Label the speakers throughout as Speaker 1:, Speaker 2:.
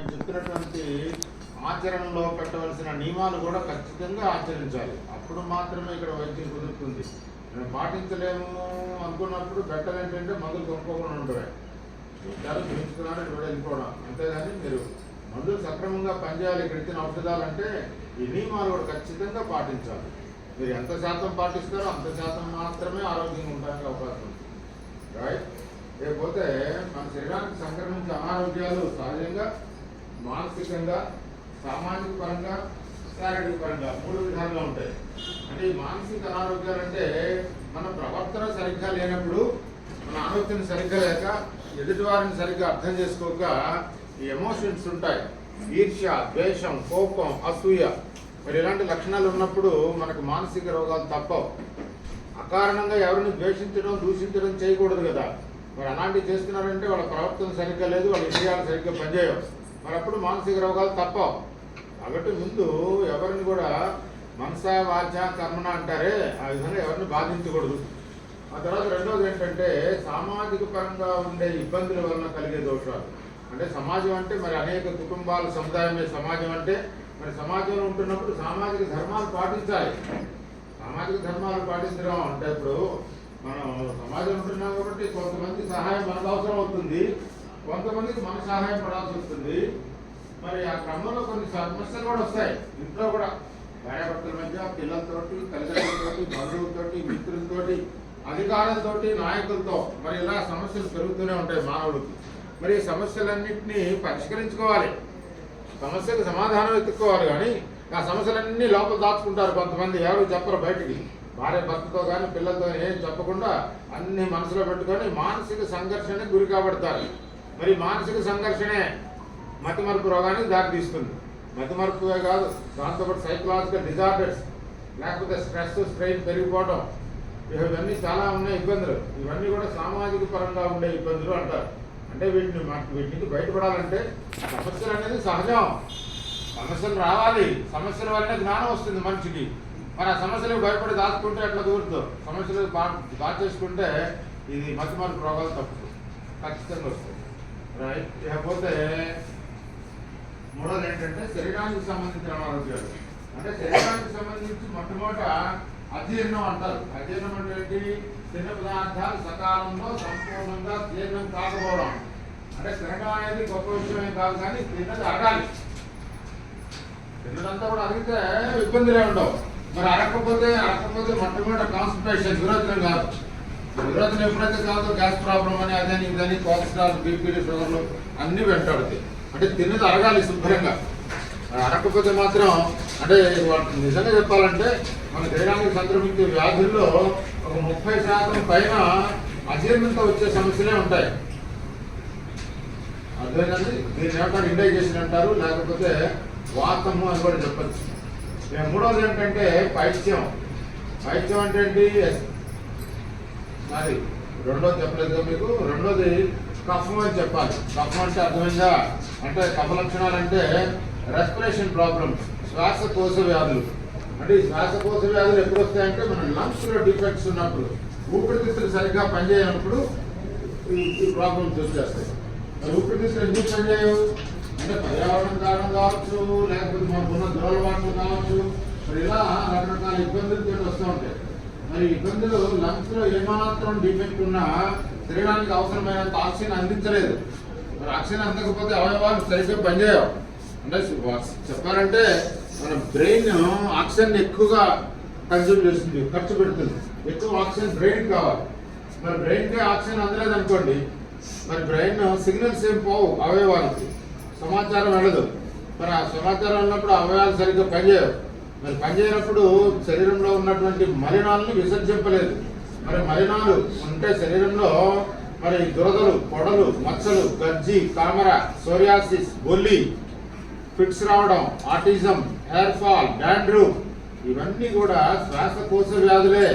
Speaker 1: నేను చెప్పినటువంటి ఆచరణలో పెట్టవలసిన నియమాలు కూడా ఖచ్చితంగా ఆచరించాలి. అప్పుడు మాత్రమే ఇక్కడ వైద్యం కుదురుతుంది. మేము పాటించలేము అనుకున్నప్పుడు బెటర్ ఏంటంటే మందులు కొనుక్కోకుండా ఉంటాయి. విషయాలు చూపించుకున్నారు ఇక్కడ వెళ్ళిపోవడం, అంతేగాని మీరు మందులు సక్రమంగా పనిచేయాలి. ఇక్కడ ఇచ్చిన ఔషధాలు అంటే ఈ నియమాలు కూడా ఖచ్చితంగా పాటించాలి. మీరు ఎంత శాతం పాటిస్తారో అంత శాతం మాత్రమే ఆరోగ్యంగా ఉండడానికి అవకాశం ఉంది. రైట్. లేకపోతే మన శరీరానికి సంక్రమించే అనారోగ్యాలు సహజంగా మానసికంగా, సామాజిక పరంగా, శారీరక పరంగా 3 విధాలుగా ఉంటాయి. అంటే ఈ మానసిక అనారోగ్యాలు అంటే మన ప్రవర్తన సరిగ్గా లేనప్పుడు, మన ఆలోచన సరిగ్గా లేక, ఎదుటి వారిని సరిగ్గా అర్థం చేసుకోక ఈ ఎమోషన్స్ ఉంటాయి. ఈర్ష్య, ద్వేషం, కోపం, అసూయ, మరి ఇలాంటి లక్షణాలు ఉన్నప్పుడు మనకు మానసిక రోగాలు తప్పవు. అకారణంగా ఎవరిని ద్వేషించడం, దూషించడం చేయకూడదు కదా. మరి అలాంటివి చేస్తున్నారంటే వాళ్ళ ప్రవర్తన సరిగ్గా లేదు, వాళ్ళ ఇంద్రియాలు సరిగ్గా పనిచేయవు. మరి అప్పుడు మానసిక రోగాలు తప్పవు. కాబట్టి ముందు ఎవరిని కూడా మనస, వాచ, కర్మణ అంటారే, ఆ విధంగా ఎవరిని బాధించకూడదు. ఆ తర్వాత రెండవది ఏంటంటే సామాజిక పరంగా ఉండే ఇబ్బందుల వలన కలిగే దోషాలు. అంటే సమాజం అంటే మరి అనేక కుటుంబాల సముదాయమే సమాజం. అంటే మరి సమాజంలో ఉంటున్నప్పుడు సామాజిక ధర్మాలు పాటించాలి. సామాజిక ధర్మాలు పాటించడం అంటే ఇప్పుడు మనం సమాజం ఉంటున్నాం కాబట్టి కొంతమంది సహాయం మనకు అవసరం అవుతుంది, కొంతమందికి మన సహాయం పడాల్సి వస్తుంది. మరి ఆ క్రమంలో కొన్ని సమస్యలు కూడా వస్తాయి. ఇంట్లో కూడా భార్యాభర్తల మధ్య, పిల్లలతోటి, తల్లిదండ్రులతోటి, బంధువులతోటి, మిత్రులతోటి, అధికారులతోటి, నాయకులతో మరి ఇలా సమస్యలు పెరుగుతూనే ఉంటాయి మానవుడికి. మరి ఈ సమస్యలన్నింటినీ పరిష్కరించుకోవాలి, సమస్యకు సమాధానం వెతుక్కోవాలి. కానీ ఆ సమస్యలన్నీ లోపల దాచుకుంటారు కొంతమంది, ఎవరు చెప్పరు బయటికి. భార్య భర్తతో కానీ పిల్లలతో ఏం చెప్పకుండా అన్ని మనసులో పెట్టుకొని మానసిక సంఘర్షణకి గురి కాబడతారు. మరి మానసిక సంఘర్షణే మతిమరుపు రోగానికి దారితీస్తుంది. మతిమరుపువే కాదు, దాంతోపాటు సైకలాజికల్ డిజార్డర్స్, లేకపోతే స్ట్రెస్, స్ట్రెయిన్ పెరిగిపోవడం, ఇవన్నీ చాలా ఉన్నాయి ఇబ్బందులు. ఇవన్నీ కూడా సామాజిక పరంగా ఉండే ఇబ్బందులు అంటారు. అంటే వీటికి బయటపడాలంటే సమస్యలు అనేది సహజం. సమస్యలు రావాలి, సమస్యల వల్లనే జ్ఞానం వస్తుంది మనిషికి. మరి ఆ సమస్యలకు భయపడి దాచుకుంటే ఎట్లా దూరుతో సమస్యలు దాచేసుకుంటే ఇది మతిమరుపు రోగాలు తప్పు ఖచ్చితంగా వస్తుంది. రైట్. లేకపోతే మూడోది ఏంటంటే శరీరానికి సంబంధించిన అనారోగ్యాలు. అంటే శరీరానికి సంబంధించి మొట్టమొదట అజీర్ణం అంటారు. అజీర్ణం అంటే ఏంటి? తిన్న పదార్థాలు సకాలంలో సంపూర్ణంగా జీర్ణం కాకపోవడం. అంటే తినడం అనేది గొప్ప విషయమే కాదు, కానీ తిన్నది అరగాలి. తిన్నదంతా కూడా అరిగితే ఇబ్బందులే ఉండవు. మరి అరగకపోతే మొట్టమొదటి కాన్స్టిపేషన్, విరోచనం కాదు. విరోచనం ఎప్పుడైతే కాదో గ్యాస్ ప్రాబ్లం అని, అదని ఇదని, కొలెస్ట్రాల్, బీపీ, షుగర్లు అన్నీ వెంటాడుతాయి. అంటే తిన్నది అరగాలి శుభ్రంగా. అరగకపోతే మాత్రం అంటే నిజంగా చెప్పాలంటే మన శరీరానికి సంక్రమించే వ్యాధుల్లో ఒక 30% పైన అజీర్ణంతో వచ్చే సమస్యలే ఉంటాయి. అర్థమైందండి. దీన్ని ఏమంటారు? ఇండైజేషన్ అంటారు, లేకపోతే వాతము అని కూడా చెప్పచ్చు. మూడవది ఏంటంటే పైత్యం. పైత్యం అంటే ఏంటి? మరి రెండోది చెప్పలేదు మీకు. రెండోది కఫం అని చెప్పాలి. కఫం అంటే అర్థమైందా? అంటే కఫ లక్షణాలు అంటే రెస్పిరేషన్ ప్రాబ్లమ్స్, శ్వాసకోశ వ్యాధులు. అంటే ఈ శ్వాసకోశ వ్యాధులు ఎప్పుడు వస్తాయంటే మన లంగ్స్లో డిఫెక్ట్స్ ఉన్నప్పుడు, ఊపిరితిత్తులు సరిగ్గా పనిచేయనప్పుడు ఈ ప్రాబ్లమ్స్ వచ్చేస్తాయి. మరి ఊపిరితిత్తులు ఎందుకు పనిచేయవు అంటే పర్యావరణం కారణం కావచ్చు, లేకపోతే మనకున్న దురలవాట్లు కావచ్చు. మరి ఇలా రకరకాల ఇబ్బందులతో వస్తూ ఉంటాయి. మరి ఇబ్బందులు లంగ్స్లో ఏమాత్రం డిఫెక్ట్ ఉన్నా శరీరానికి అవసరమైనంత ఆక్సిజన్ అందించలేదు. మరి ఆక్సిజన్ అందకపోతే అవయవాలు సరిగ్గా పనిచేయవు. అంటే చెప్పాలంటే మన బ్రెయిన్ ఆక్సిజన్ ఎక్కువగా కన్జ్యూమ్ చేస్తుంది, ఖర్చు పెడుతుంది. ఎక్కువ ఆక్సిజన్ బ్రెయిన్ కావాలి. మరి బ్రెయిన్కే ఆక్సిజన్ అందలేదు అనుకోండి, మరి బ్రెయిన్ సిగ్నల్స్ ఏం పోవు, అవయవాలకి సమాచారం వెళ్ళదు. మరి ఆ సమాచారం ఉన్నప్పుడు అవయవాలు సరిగ్గా పనిచేయవు. మరి పనిచేయనప్పుడు శరీరంలో ఉన్నటువంటి మలినాలను విసర్జింపలేదు. మరి మలినాలు ఉంటే శరీరంలో మరి దురదలు, పొడలు, మచ్చలు, గజ్జి, కామర, సోరియాసిస్, బొల్లి, ఫిట్స్ రావడం, ఆటిజం, హెయిర్ ఫాల్, డాండ్రూఫ్, ఇవన్నీ కూడా శ్వాసకోశ వ్యాధులే.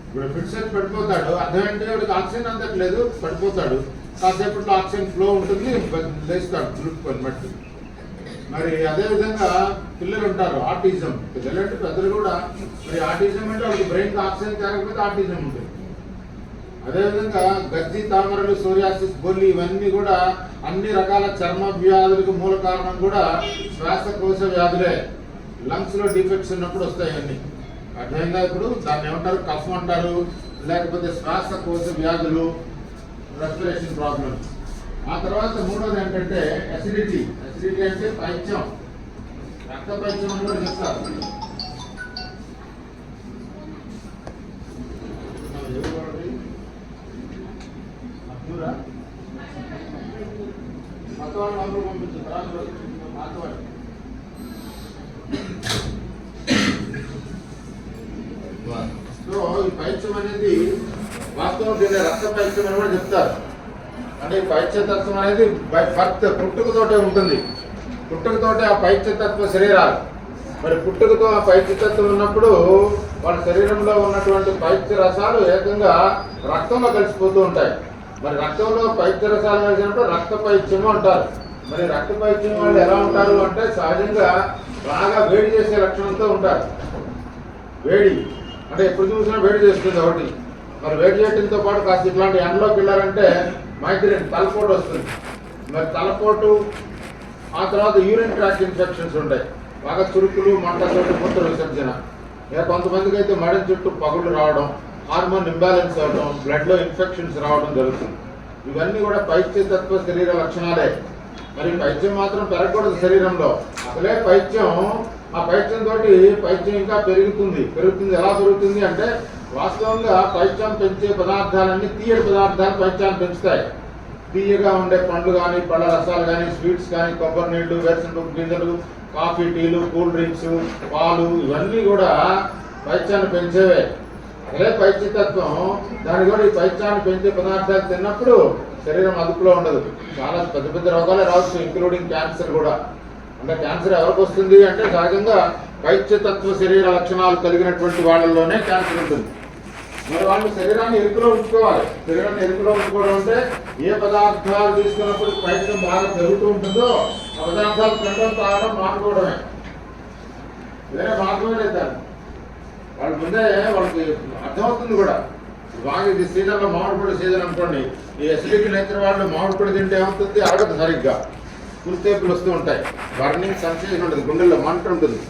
Speaker 1: ఇప్పుడు ఫిట్స్ అని పడిపోతాడు, అర్థమంటే వాడికి ఆక్సిజన్ అందట్లేదు, పడిపోతాడు. కాసేపట్లో ఆక్సిజన్ ఫ్లో ఉంటుంది, లేస్తాడు దులుపుకొని మట్టి. మరి అదేవిధంగా పిల్లలు ఉంటారు, ఆటిజం. పిల్లలు అంటే పెద్దలు కూడా. మరి ఆటిజం అంటే వాళ్ళకి బ్రెయిన్కి ఆక్సిజన్ తేరకపోతే ఆటిజం ఉంటుంది. అదేవిధంగా గజ్జి, తామరలు, సోరియాసిస్, బొల్లి ఇవన్నీ కూడా అన్ని రకాల చర్మ వ్యాధులకు మూల కారణం కూడా శ్వాసకోశ వ్యాధులే. లంగ్స్ లో డిఫెక్ట్స్ ఉన్నప్పుడు వస్తాయి అన్ని. అర్థమైందా? ఇప్పుడు దాన్ని ఏమంటారు? కఫ్ అంటారు, లేకపోతే శ్వాసకోశ వ్యాధులు, రెస్పిరేషన్ ప్రాబ్లమ్స్. ఆ తర్వాత మూడోది ఏంటంటే అసిడిటీ. అసిడిటీ అంటే పైత్యం, రక్త పైత్యం అని కూడా చెప్తారు. సో ఈ పైత్యం అనేది వాస్తవం దీన్ని రక్త పైత్యం అని కూడా చెప్తారు. అంటే ఈ పైత్యతత్వం అనేది బై బర్త్ పుట్టుకతోటే ఉంటుంది. పుట్టుకతోటే ఆ పైత్యతత్వ శరీరాలు. మరి పుట్టుకతో ఆ పైత్యతత్వం ఉన్నప్పుడు వాళ్ళ శరీరంలో ఉన్నటువంటి పైత్య రసాలు ఏకంగా రక్తంలో కలిసిపోతూ ఉంటాయి. మరి రక్తంలో పైత్య రసాలు కలిసినప్పుడు రక్త పైత్యము అంటారు. మరి రక్త పైత్యం వాళ్ళు ఎలా ఉంటారు అంటే సహజంగా బాగా వేడి చేసే లక్షణంతో ఉంటారు. వేడి అంటే ఎప్పుడు చూసినా వేడి చేస్తుంది ఒకటి. మరి వేడి చేయడంతో పాటు కాస్త ఇట్లాంటి ఎండలోకి వెళ్ళారంటే మైగ్రేన్, తలపోటు వస్తుంది. మరి తలపోటు, ఆ తర్వాత యూరిన్ ట్రాక్ ఇన్ఫెక్షన్స్ ఉంటాయి. బాగా చురుకులు, మంటతోటి మూత్ర విసర్జన. ఇక కొంతమందికి అయితే మడం చుట్టూ పగులు రావడం, హార్మోన్ ఇంబ్యాలెన్స్ అవడం, బ్లడ్లో ఇన్ఫెక్షన్స్ రావడం జరుగుతుంది. ఇవన్నీ కూడా పైత్యతత్వ శరీర లక్షణాలే. మరి పైత్యం మాత్రం పెరగకూడదు శరీరంలో. అసలే పైత్యం, ఆ పైత్యంతో పైత్యం ఇంకా పెరుగుతుంది. ఎలా పెరుగుతుంది అంటే వాస్తవంగా పైత్యం పెంచే పదార్థాలన్నీ తీయటి పదార్థాలు పైత్యాన్ని పెంచుతాయి. తీయగా ఉండే పండ్లు కానీ, పళ్ళ రసాలు కానీ, స్వీట్స్ కానీ, కొబ్బరి నీళ్లు, వేరుశనగ గింజలు, కాఫీ, టీలు, కూల్ డ్రింక్స్, పాలు ఇవన్నీ కూడా పైత్యాన్ని పెంచేవే. అదే పైత్యతత్వం. దాని కూడా ఈ పైత్యాన్ని పెంచే పదార్థాలు తిన్నప్పుడు శరీరం అదుపులో ఉండదు. చాలా పెద్ద పెద్ద రోగాలే రావచ్చు, ఇంక్లూడింగ్ క్యాన్సర్ కూడా. అంటే క్యాన్సర్ ఎవరికి వస్తుంది అంటే సహజంగా పైత్యతత్వ శరీర లక్షణాలు కలిగినటువంటి వాళ్ళలోనే క్యాన్సర్ ఉంటుంది. మరి వాళ్ళు శరీరాన్ని ఎరుకులో ఉంచుకోవాలి. శరీరాన్ని ఎరుకులో ఉంచుకోవడం అంటే ఏ పదార్థాలు తీసుకున్నప్పుడు పైత్యం బాగా పెరుగుతూ ఉంటుందో ఆ పదార్థాలు తినడం, తాగడం మానుకోవడమే. వేరే మార్గమే లేదు. వాళ్ళ ముందే వాళ్ళకి అర్థమవుతుంది కూడా. బాగా ఇది సీజన్లో మామిడిపడి సీజన్ అనుకోండి, ఈ అసిడిటీ నేచర్ వాళ్ళు మామిడిపడి తింటే ఏమవుతుంది? అరగదు సరిగ్గా, కుర్తేపులు వస్తూ ఉంటాయి, బర్నింగ్ సెన్సేషన్ ఉంటుంది, గుండెల్లో మంట ఉంటుంది.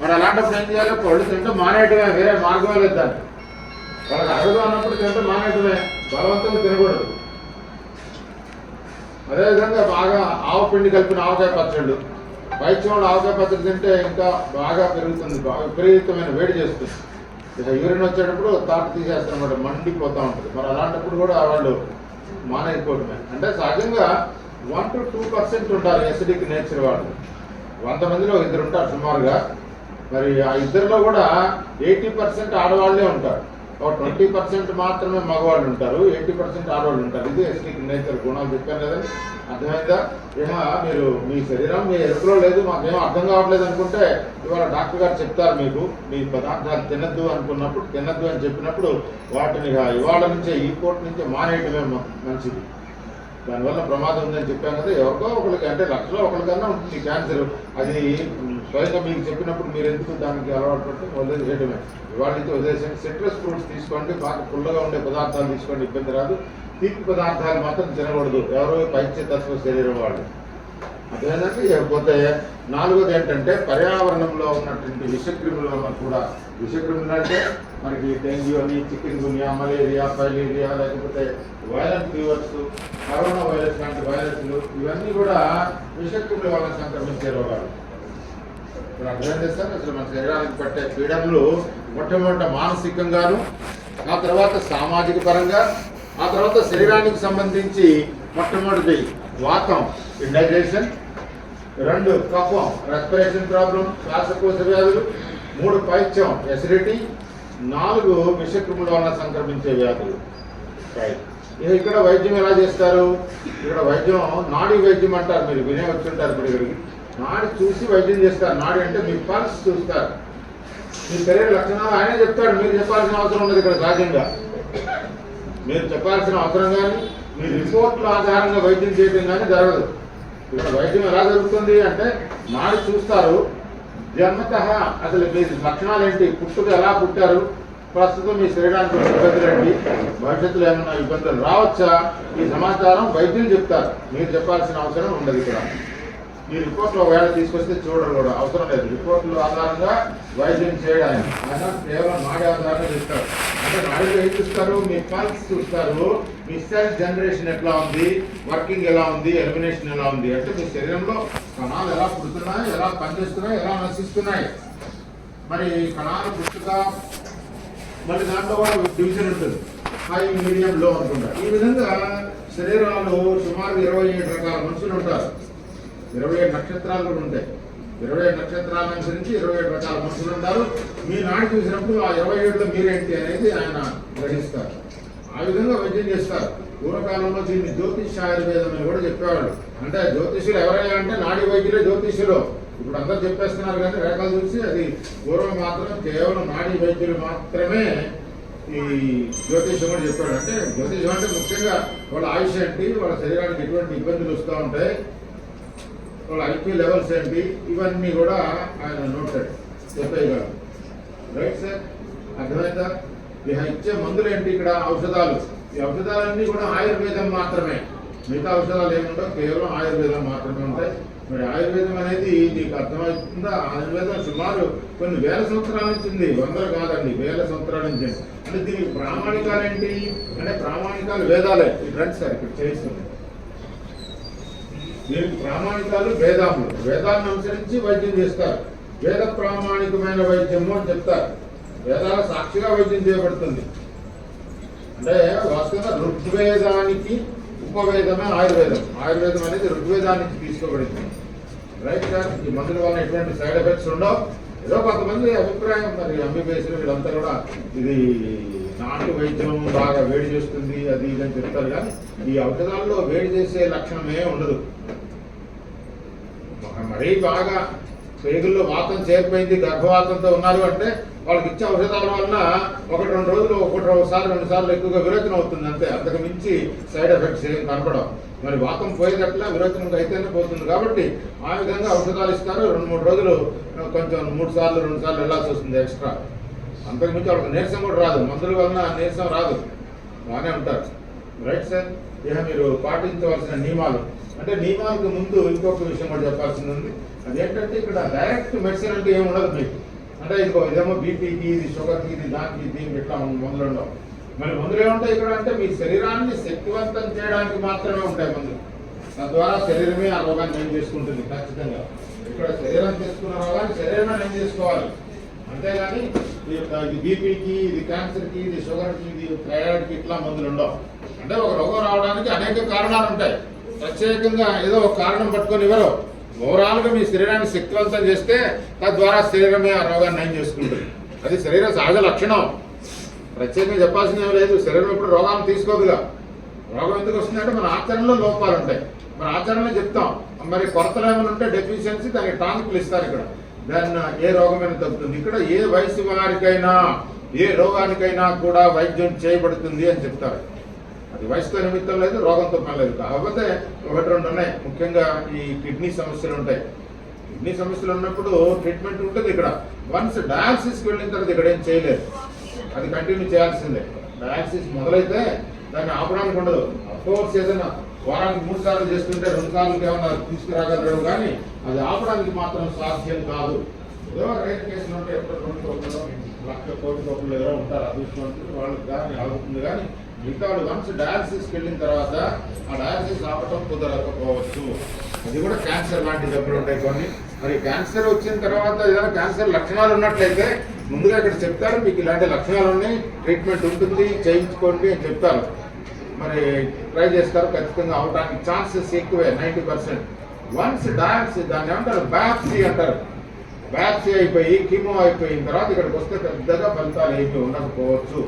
Speaker 1: మరి అలాంటప్పుడు ఏం చేయాలి? పళ్ళు తింటే మానేయటమే, వేరే మార్గమే లేదు దాన్ని. వాళ్ళకి అరగదు అన్నప్పుడు తింటే మానేయటమే, బలవంతంగా తినకూడదు. అదేవిధంగా బాగా ఆవపిండి కలిపిన ఆవకాయ పచ్చళ్ళు, పైత్యంలో ఆవకాయ పచ్చడి తింటే ఇంకా బాగా పెరుగుతుంది, బాగా విపరీతమైన వేడి చేస్తుంది. ఇక యూరిన్ వచ్చేటప్పుడు తాట తీసేస్తారన్నమాట, మండిపోతూ ఉంటుంది. మరి అలాంటప్పుడు కూడా వాళ్ళు మానేయకపోవడమే. అంటే సహజంగా 1 to 2% ఉంటారు ఎసిడిక్ నేచర్ వాళ్ళు. 100 మందిలో 2 ఉంటారు సుమారుగా. మరి ఆ ఇద్దరిలో కూడా 80% ఆడవాళ్లే ఉంటారు. ఒక 20% మాత్రమే మగవాళ్ళు ఉంటారు, 80% ఆడవాళ్ళు ఉంటారు. ఇది ఎసిడిక్ నేచర్ గుణాలు చెప్పాను కదండి. అర్థమైందా? ఏమో మీరు మీ శరీరం మీ ఎరుపులో లేదు, మాకేమో అర్థం కావట్లేదు అనుకుంటే ఇవాళ డాక్టర్ గారు చెప్తారు మీకు, మీ పదార్థాలు తినద్దు అనుకున్నప్పుడు, తినద్దు అని చెప్పినప్పుడు వాటిని ఇవాళ నుంచే, ఈ పూట నుంచే మానేయటమే మంచిది. దానివల్ల ప్రమాదం ఉందని చెప్పాం కదా. ఎవరికో ఒకరికి, అంటే లక్షలో ఒకరికన్నా ఉంటుంది క్యాన్సర్. అది స్వయంగా మీకు చెప్పినప్పుడు మీరు ఎందుకు దానికి అలవాటు పడితే వదిలేసేయడమే. ఇవాళ నుంచి వదిలేసేయండి. సిట్రస్ ఫ్రూట్స్ తీసుకోండి, బాగా పుల్లగా ఉండే పదార్థాలు తీసుకోండి, ఇబ్బంది రాదు. తీపి పదార్థాలు మాత్రం తినకూడదు ఎవరు? పైత్యతత్వ శరీరం వాళ్ళు. అదేంటంటే ఇకపోతే 4వది ఏంటంటే పర్యావరణంలో ఉన్నటువంటి విషక్రిములు కూడా. విషక్రిములు అంటే మనకి డెంగ్యూ అని, చికెన్ గున్యా, మలేరియా, ఫైలేరియా, లేకపోతే వైరల్ ఫీవర్స్, కరోనా వైరస్ లాంటి వైరస్లు, ఇవన్నీ కూడా విషక్రిముల వల్ల సంక్రమించే రోగాలు. ఇప్పుడు అర్థం చేస్తారు. అసలు మన శరీరానికి పట్టే పీడనలు మొట్టమొదట మానసికంగాను, ఆ తర్వాత సామాజిక పరంగా, ఆ తర్వాత శరీరానికి సంబంధించి మొట్టమొదటిది వాతం, ఇండైజేషన్, 2 కఫం, రెస్పిరేషన్ ప్రాబ్లం, శ్వాసకోశ వ్యాధులు, 3 పైత్యం, ఎసిడిటీ, 4 విషక్రిముల వల్ల సంక్రమించే వ్యాధులు. ఇక్కడ వైద్యం ఎలా చేస్తారు? ఇక్కడ వైద్యం నాడీ వైద్యం అంటారు, మీరు వినే వచ్చుంటారు. ఇప్పుడు ఇక్కడికి నాడి చూసి వైద్యం చేస్తారు. నాడి అంటే మీ పల్స్ చూస్తారు, మీ శరీర లక్షణాలు ఆయనే చెప్తాడు. మీరు చెప్పాల్సిన అవసరం ఉండదు ఇక్కడ. సహజంగా మీరు చెప్పాల్సిన అవసరం కానీ, మీ రిపోర్ట్ల ఆధారంగా వైద్యం చేయడం కానీ జరగదు. ఇక్కడ వైద్యం ఎలా జరుగుతుంది అంటే నాడి చూస్తారు, జన్మత అసలు మీ లక్షణాలు ఏంటి, పుట్టుక ఎలా పుట్టారు, ప్రస్తుతం మీ శరీరానికి ఉన్న ఇబ్బందులు ఏంటి, భవిష్యత్తులో ఏమైనా ఇబ్బందులు రావచ్చా, ఈ సమాచారం వైద్యులు చెప్తారు. మీరు చెప్పాల్సిన అవసరం ఉండదు. ఇక్కడ ఈ రిపోర్ట్లు ఒకవేళ తీసుకొస్తే చూడరు కూడా అవసరం లేదు. రిపోర్ట్ల ఆధారంగా వైద్యం చేయడానికి ఆయన కేవలం నాడి ఆధారంగా చూస్తారు. అంటే నాడిలో ఏం చూస్తారు, మీ పల్స్ చూస్తారు, మీ సెల్ జనరేషన్ ఎట్లా ఉంది, వర్కింగ్ ఎలా ఉంది, ఎలిమినేషన్ ఎలా ఉంది, అంటే మీ శరీరంలో కణాలు ఎలా పుడుతున్నాయి, ఎలా పనిచేస్తున్నాయి, ఎలా నశిస్తున్నాయి. మరి కణాలు పుట్టుగా మళ్ళీ దాంట్లో కూడా డివిజన్ ఉంటుంది, హై, మీడియం, లో అనుకుంటారు. ఈ విధంగా శరీరాలు సుమారు 27 రకాల మనుషులు ఉంటారు. 27 నక్షత్రాలు కూడా ఉంటాయి. 27 నక్షత్రాలను అనుసరించి 27 రకాల మనుషులు ఉంటారు. మీ నాడి చూసినప్పుడు ఆ 27లో మీరేంటి అనేది ఆయన గ్రహిస్తారు. ఆ విధంగా వైద్యం చేస్తారు. పూర్వకాలంలో దీన్ని జ్యోతిషాయుర్వేదం అని కూడా చెప్పేవాళ్ళు. అంటే జ్యోతిషులు ఎవరైనా అంటే నాడి వైద్యులే జ్యోతిషులు. ఇప్పుడు అందరూ చెప్పేస్తున్నారు కానీ రేఖలు చూసి అది పూర్వం మాత్రం కేవలం నాడీ వైద్యులు మాత్రమే ఈ జ్యోతిషం కూడా చెప్పాడు. అంటే జ్యోతిషం అంటే ముఖ్యంగా వాళ్ళ ఆయుష్ ఏంటి, వాళ్ళ శరీరానికి ఎటువంటి ఇబ్బందులు వస్తూ ఉంటాయి, వాళ్ళ ఐక్యూ లెవెల్స్ ఏంటి, ఇవన్నీ కూడా ఆయన నోటెడ్ చెప్పేయగలరు. రైట్ సార్, అర్థమైందా? ఇక ఇచ్చే మందులు ఏంటి, ఇక్కడ ఔషధాలు. ఈ ఔషధాలన్నీ కూడా ఆయుర్వేదం మాత్రమే. మిగతా ఔషధాలు ఏముండవు, కేవలం ఆయుర్వేదం మాత్రమే ఉంటాయి. మరి ఆయుర్వేదం అనేది నీకు అర్థమవుతుందా? ఆయుర్వేదం సుమారు కొన్ని వేల సంవత్సరాల నుంచి ఉంది, వందలు కాదండి, వేల సంవత్సరాల నుంచి. అంటే దీనికి ప్రామాణికాలు ఏంటి అంటే ప్రామాణికాలు వేదాలే. ఈ రండి సార్ ఇక్కడ చేయిస్తుంది. దీనికి ప్రామాణికాలు వేదాములు. వేదాలను అనుసరించి వైద్యం చేస్తారు. వేద ప్రామాణికమైన వైద్యము అని చెప్తారు. వేదాల సాక్షిగా వైద్యం చేయబడుతుంది. అంటే వాస్తవంగా ఋగ్వేదానికి ఉపవేదమే ఆయుర్వేదం. ఆయుర్వేదం అనేది ఋగ్వేదానికి తీసుకోబడింది. రైట్ సార్, ఈ మందుల వల్ల ఎటువంటి సైడ్ ఎఫెక్ట్స్ ఉండవు. ఏదో కొంతమంది అభిప్రాయం, మరి ఎంబీబీఎస్లు వీళ్ళంతా కూడా ఇది నాటు వైద్యం బాగా వేడి చేస్తుంది అది ఇది అని చెప్తారు. కానీ ఈ ఔషధాల్లో వేడి చేసే లక్షణమే ఉండదు. మరీ బాగా పేగుల్లో వాతం చేరిపోయింది, గర్భవాతంతో ఉన్నారు అంటే వాళ్ళకి ఇచ్చే ఔషధాల వల్ల 1-2 రోజులు, 2 సార్లు ఎక్కువగా విరోచనం అవుతుంది అంతే. అంతకు మించి సైడ్ ఎఫెక్ట్స్ ఏం కనపడవు. మరి వాతం పోయేటట్లా విరోచనం అయితేనే పోతుంది. కాబట్టి ఆ విధంగా ఔషధాలు ఇస్తారు. 2-3 రోజులు కొంచెం 2 సార్లు వెళ్ళాల్సి వస్తుంది ఎక్స్ట్రా. అంతకు మించి వాళ్ళకి నీరసం కూడా రాదు. మందుల వలన నీరసం రాదు, బాగానే ఉంటారు. రైట్ సార్, ఇక మీరు పాటించవలసిన నియమాలు అంటే నియమాలకు ముందు ఇంకొక విషయం కూడా చెప్పాల్సింది ఉంది. అదేంటంటే ఇక్కడ డైరెక్ట్ మెడిసిన్ అంటే ఏమి ఉండదు మీకు. అంటే ఇదేమో బీపీకి, ఇది షుగర్కి, ఇది దానికి, దీనికి ఇట్లా మందులు ఉండవు. మరి మందులు ఏముంటాయి ఇక్కడ అంటే మీ శరీరాన్ని శక్తివంతం చేయడానికి మాత్రమే ఉంటాయి మందులు. తద్వారా శరీరమే ఆ రోగాన్ని నయం చేసుకుంటుంది ఖచ్చితంగా. ఇక్కడ శరీరం చేసుకున్న రోగాన్ని శరీరమే నయం చేసుకోవాలి. అంతేగాని ఇది బీపీకి, ఇది క్యాన్సర్కి, ఇది షుగర్కి, ఇది థైరాయిడ్కి ఇట్లా మందులు ఉండవు. అంటే ఒక రోగం రావడానికి అనేక కారణాలు ఉంటాయి. ప్రత్యేకంగా ఏదో ఒక కారణం పట్టుకొని ఇవ్వరు. ఓవరాల్గా మీ శరీరాన్ని శక్తివంతం చేస్తే తద్వారా శరీరమే ఆ రోగాన్ని నయం చేసుకుంటుంది. అది శరీర సహజ లక్షణం. ప్రత్యేకంగా చెప్పాల్సింది ఏం లేదు. శరీరం ఇప్పుడు రోగాన్ని తీసుకోదుగా. రోగం ఎందుకు వస్తుందంటే మన ఆచరణలో లోపాలు ఉంటాయి. మన ఆచరణలో చెప్తాం. మరి కొరతలు ఏమైనా ఉంటే డెఫిషియన్సీ, దానికి టానిక్లు ఇస్తారు. ఇక్కడ దాన్ని ఏ రోగమైనా తగ్గుతుంది. ఇక్కడ ఏ వయసు వారికైనా ఏ రోగానికైనా కూడా వైద్యం చేయబడుతుంది అని చెప్తారు. అది వయసుతో నిమిత్తం లేదు, రోగంతో పని లేదు. కాకపోతే 1-2 ఉన్నాయి. ముఖ్యంగా ఈ కిడ్నీ సమస్యలు ఉంటాయి. కిడ్నీ సమస్యలు ఉన్నప్పుడు ట్రీట్మెంట్ ఉంటుంది. ఇక్కడ వన్స్ డయాలసిస్కి వెళ్ళిన తర్వాత ఇక్కడ ఏం చేయలేదు, అది కంటిన్యూ చేయాల్సిందే. డయాలసిస్ మొదలైతే దాన్ని ఆపడానికి ఉండదు. అఫ్కోర్స్ ఏదైనా వారానికి 3 సార్లు చేస్తుంటే 2 సార్లు ఏమన్నా తీసుకురాగలరు, కానీ అది ఆపడానికి మాత్రం సాధ్యం కాదు. ఏదో రైతు కేసులు ఉంటే ఎప్పుడు 2 కోట్ల రూపాయలు ఏదో ఉంటారు అదృష్టవంతులు, వాళ్ళకి కానీ ఆగుతుంది. కానీ మిగతా వన్స్ డయాలసిస్కి వెళ్ళిన తర్వాత ఆ డయాలసిస్ ఆపటం కుదరకపోవచ్చు. అది కూడా క్యాన్సర్ లాంటి జబ్బులు ఉంటాయి కొన్ని. మరి క్యాన్సర్ వచ్చిన తర్వాత ఏదైనా క్యాన్సర్ లక్షణాలు ఉన్నట్లయితే ముందుగా ఇక్కడ చెప్తారు, మీకు ఇలాంటి లక్షణాలు ఉన్నాయి, ట్రీట్మెంట్ ఉంటుంది, చేయించుకోండి అని చెప్తారు. మరి ట్రై చేస్తారు. ఖచ్చితంగా అవడానికి ఛాన్సెస్ ఎక్కువే, 90%. వన్స్ డయాలసిస్, దాన్ని ఏమంటారు, బయాప్సీ అంటారు. బయాప్సీ అయిపోయి కీమో అయిపోయిన తర్వాత ఇక్కడికి వస్తే పెద్దగా ఫలితాలు ఏమీ ఉండకపోవచ్చు.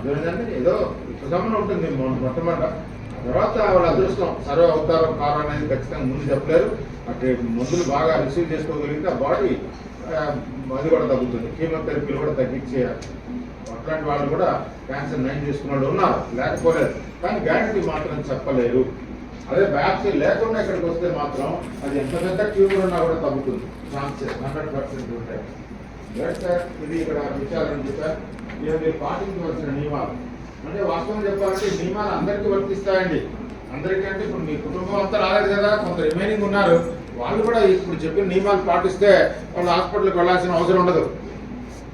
Speaker 1: అదేంటంటే ఏదో ఉపశమనం ఉంటుంది మొట్టమొదట. తర్వాత వాళ్ళ అదృష్టం సర్వే అవుతారో కారో అనేది ఖచ్చితంగా ముందు చెప్పలేరు. అటు మందులు బాగా రిసీవ్ చేసుకోగలిగితే ఆ బాడీ అది కూడా తగ్గుతుంది. కీమోథెరపీలు కూడా తగ్గించేయాలి. అట్లాంటి వాళ్ళు కూడా క్యాన్సర్ నయం చేసుకున్న వాళ్ళు ఉన్నారు, లేకపోలేదు. కానీ గ్యారంటీ మాత్రం చెప్పలేరు. అదే బయాప్సీ లేకుండా ఇక్కడికి వస్తే మాత్రం అది ఎంత పెద్ద ట్యూమర్ ఉన్నా కూడా తగ్గుతుంది. ఛాన్సెస్ 100% ఉంటాయి. సార్ ఇది ఇక్కడ విచారండి సార్, ఇవి మీరు పాటించవలసిన నియమాలు. అంటే వాస్తవం చెప్పాలంటే ఈ నియమాలు అందరికీ వర్తిస్తాయండి. అందరికీ అంటే ఇప్పుడు మీ కుటుంబం అంతా రాలేదు కదా, కొంత రిమైనింగ్ ఉన్నారు, వాళ్ళు కూడా ఇప్పుడు చెప్పిన నియమాలు పాటిస్తే వాళ్ళు హాస్పిటల్కి వెళ్ళాల్సిన అవసరం ఉండదు,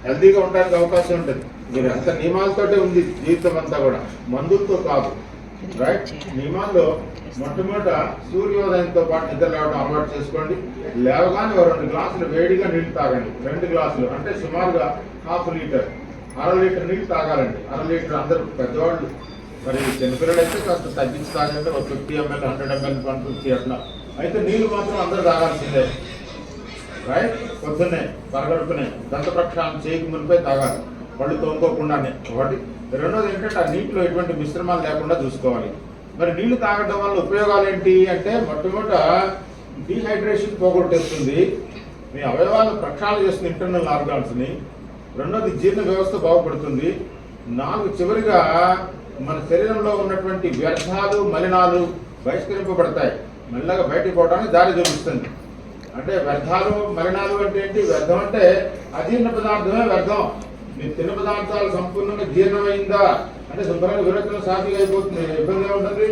Speaker 1: హెల్తీగా ఉండడానికి అవకాశం ఉంటుంది. మీరు అంత నియమాలతోటే ఉంది జీవితం అంతా కూడా, మందులతో కాదు. రైట్? నియమాల్లో మొట్టమొదట సూర్యోదయంతో పాటు నిద్ర లేవడం అలవాటు చేసుకోండి. లేవగానే 2 గ్లాసులు వేడిగా నీళ్ళు తాగండి. 2 గ్లాసులు అంటే సుమారుగా 1/2 లీటర్, 1/2 లీటర్ నీళ్ళు తాగాలండి. 1/2 లీటర్ అందరూ పెద్దవాళ్ళు, మరి చిన్నపిల్లలు అయితే కాస్త తగ్గించి తాగండి, ఒక 50 ml 100 ml 150 అట్లా. అయితే నీళ్ళు మాత్రం అందరూ తాగాల్సిందే. రైట్? పొద్దున్నే పరగడుపునే దంత ప్రక్షాళన చేయక మునిపై తాగాలి, పళ్ళు తోముకోకుండానే. ఒకటి. రెండోది ఏంటంటే ఆ నీటిలో ఎటువంటి మిశ్రమాలు లేకుండా చూసుకోవాలి. మరి నీళ్లు తాగడం వల్ల ఉపయోగాలు ఏంటి అంటే, మొట్టమొదట డీహైడ్రేషన్ పోగొట్టేస్తుంది, మీ అవయవాలు ప్రక్షాళన చేస్తుంది, ఇంటర్నల్ ఆర్గాన్స్ని. రెండోది జీర్ణ వ్యవస్థ బాగుపడుతుంది. 4 చివరిగా మన శరీరంలో ఉన్నటువంటి వ్యర్థాలు మలినాలు బహిష్కరింపబడతాయి, మెల్లగా బయటికి పోవడానికి దారి చూపిస్తుంది. అంటే వ్యర్థాలు మలినాలు అంటే ఏంటి? వ్యర్థం అంటే అజీర్ణ పదార్థమే వ్యర్థం. మీరు తిన్న పదార్థాలు సంపూర్ణంగా జీర్ణమైందా అంటే శుభ్రంగా విరోచనం సాఫీగా అయిపోతుంది, ఇబ్బందిగా ఉంటుంది.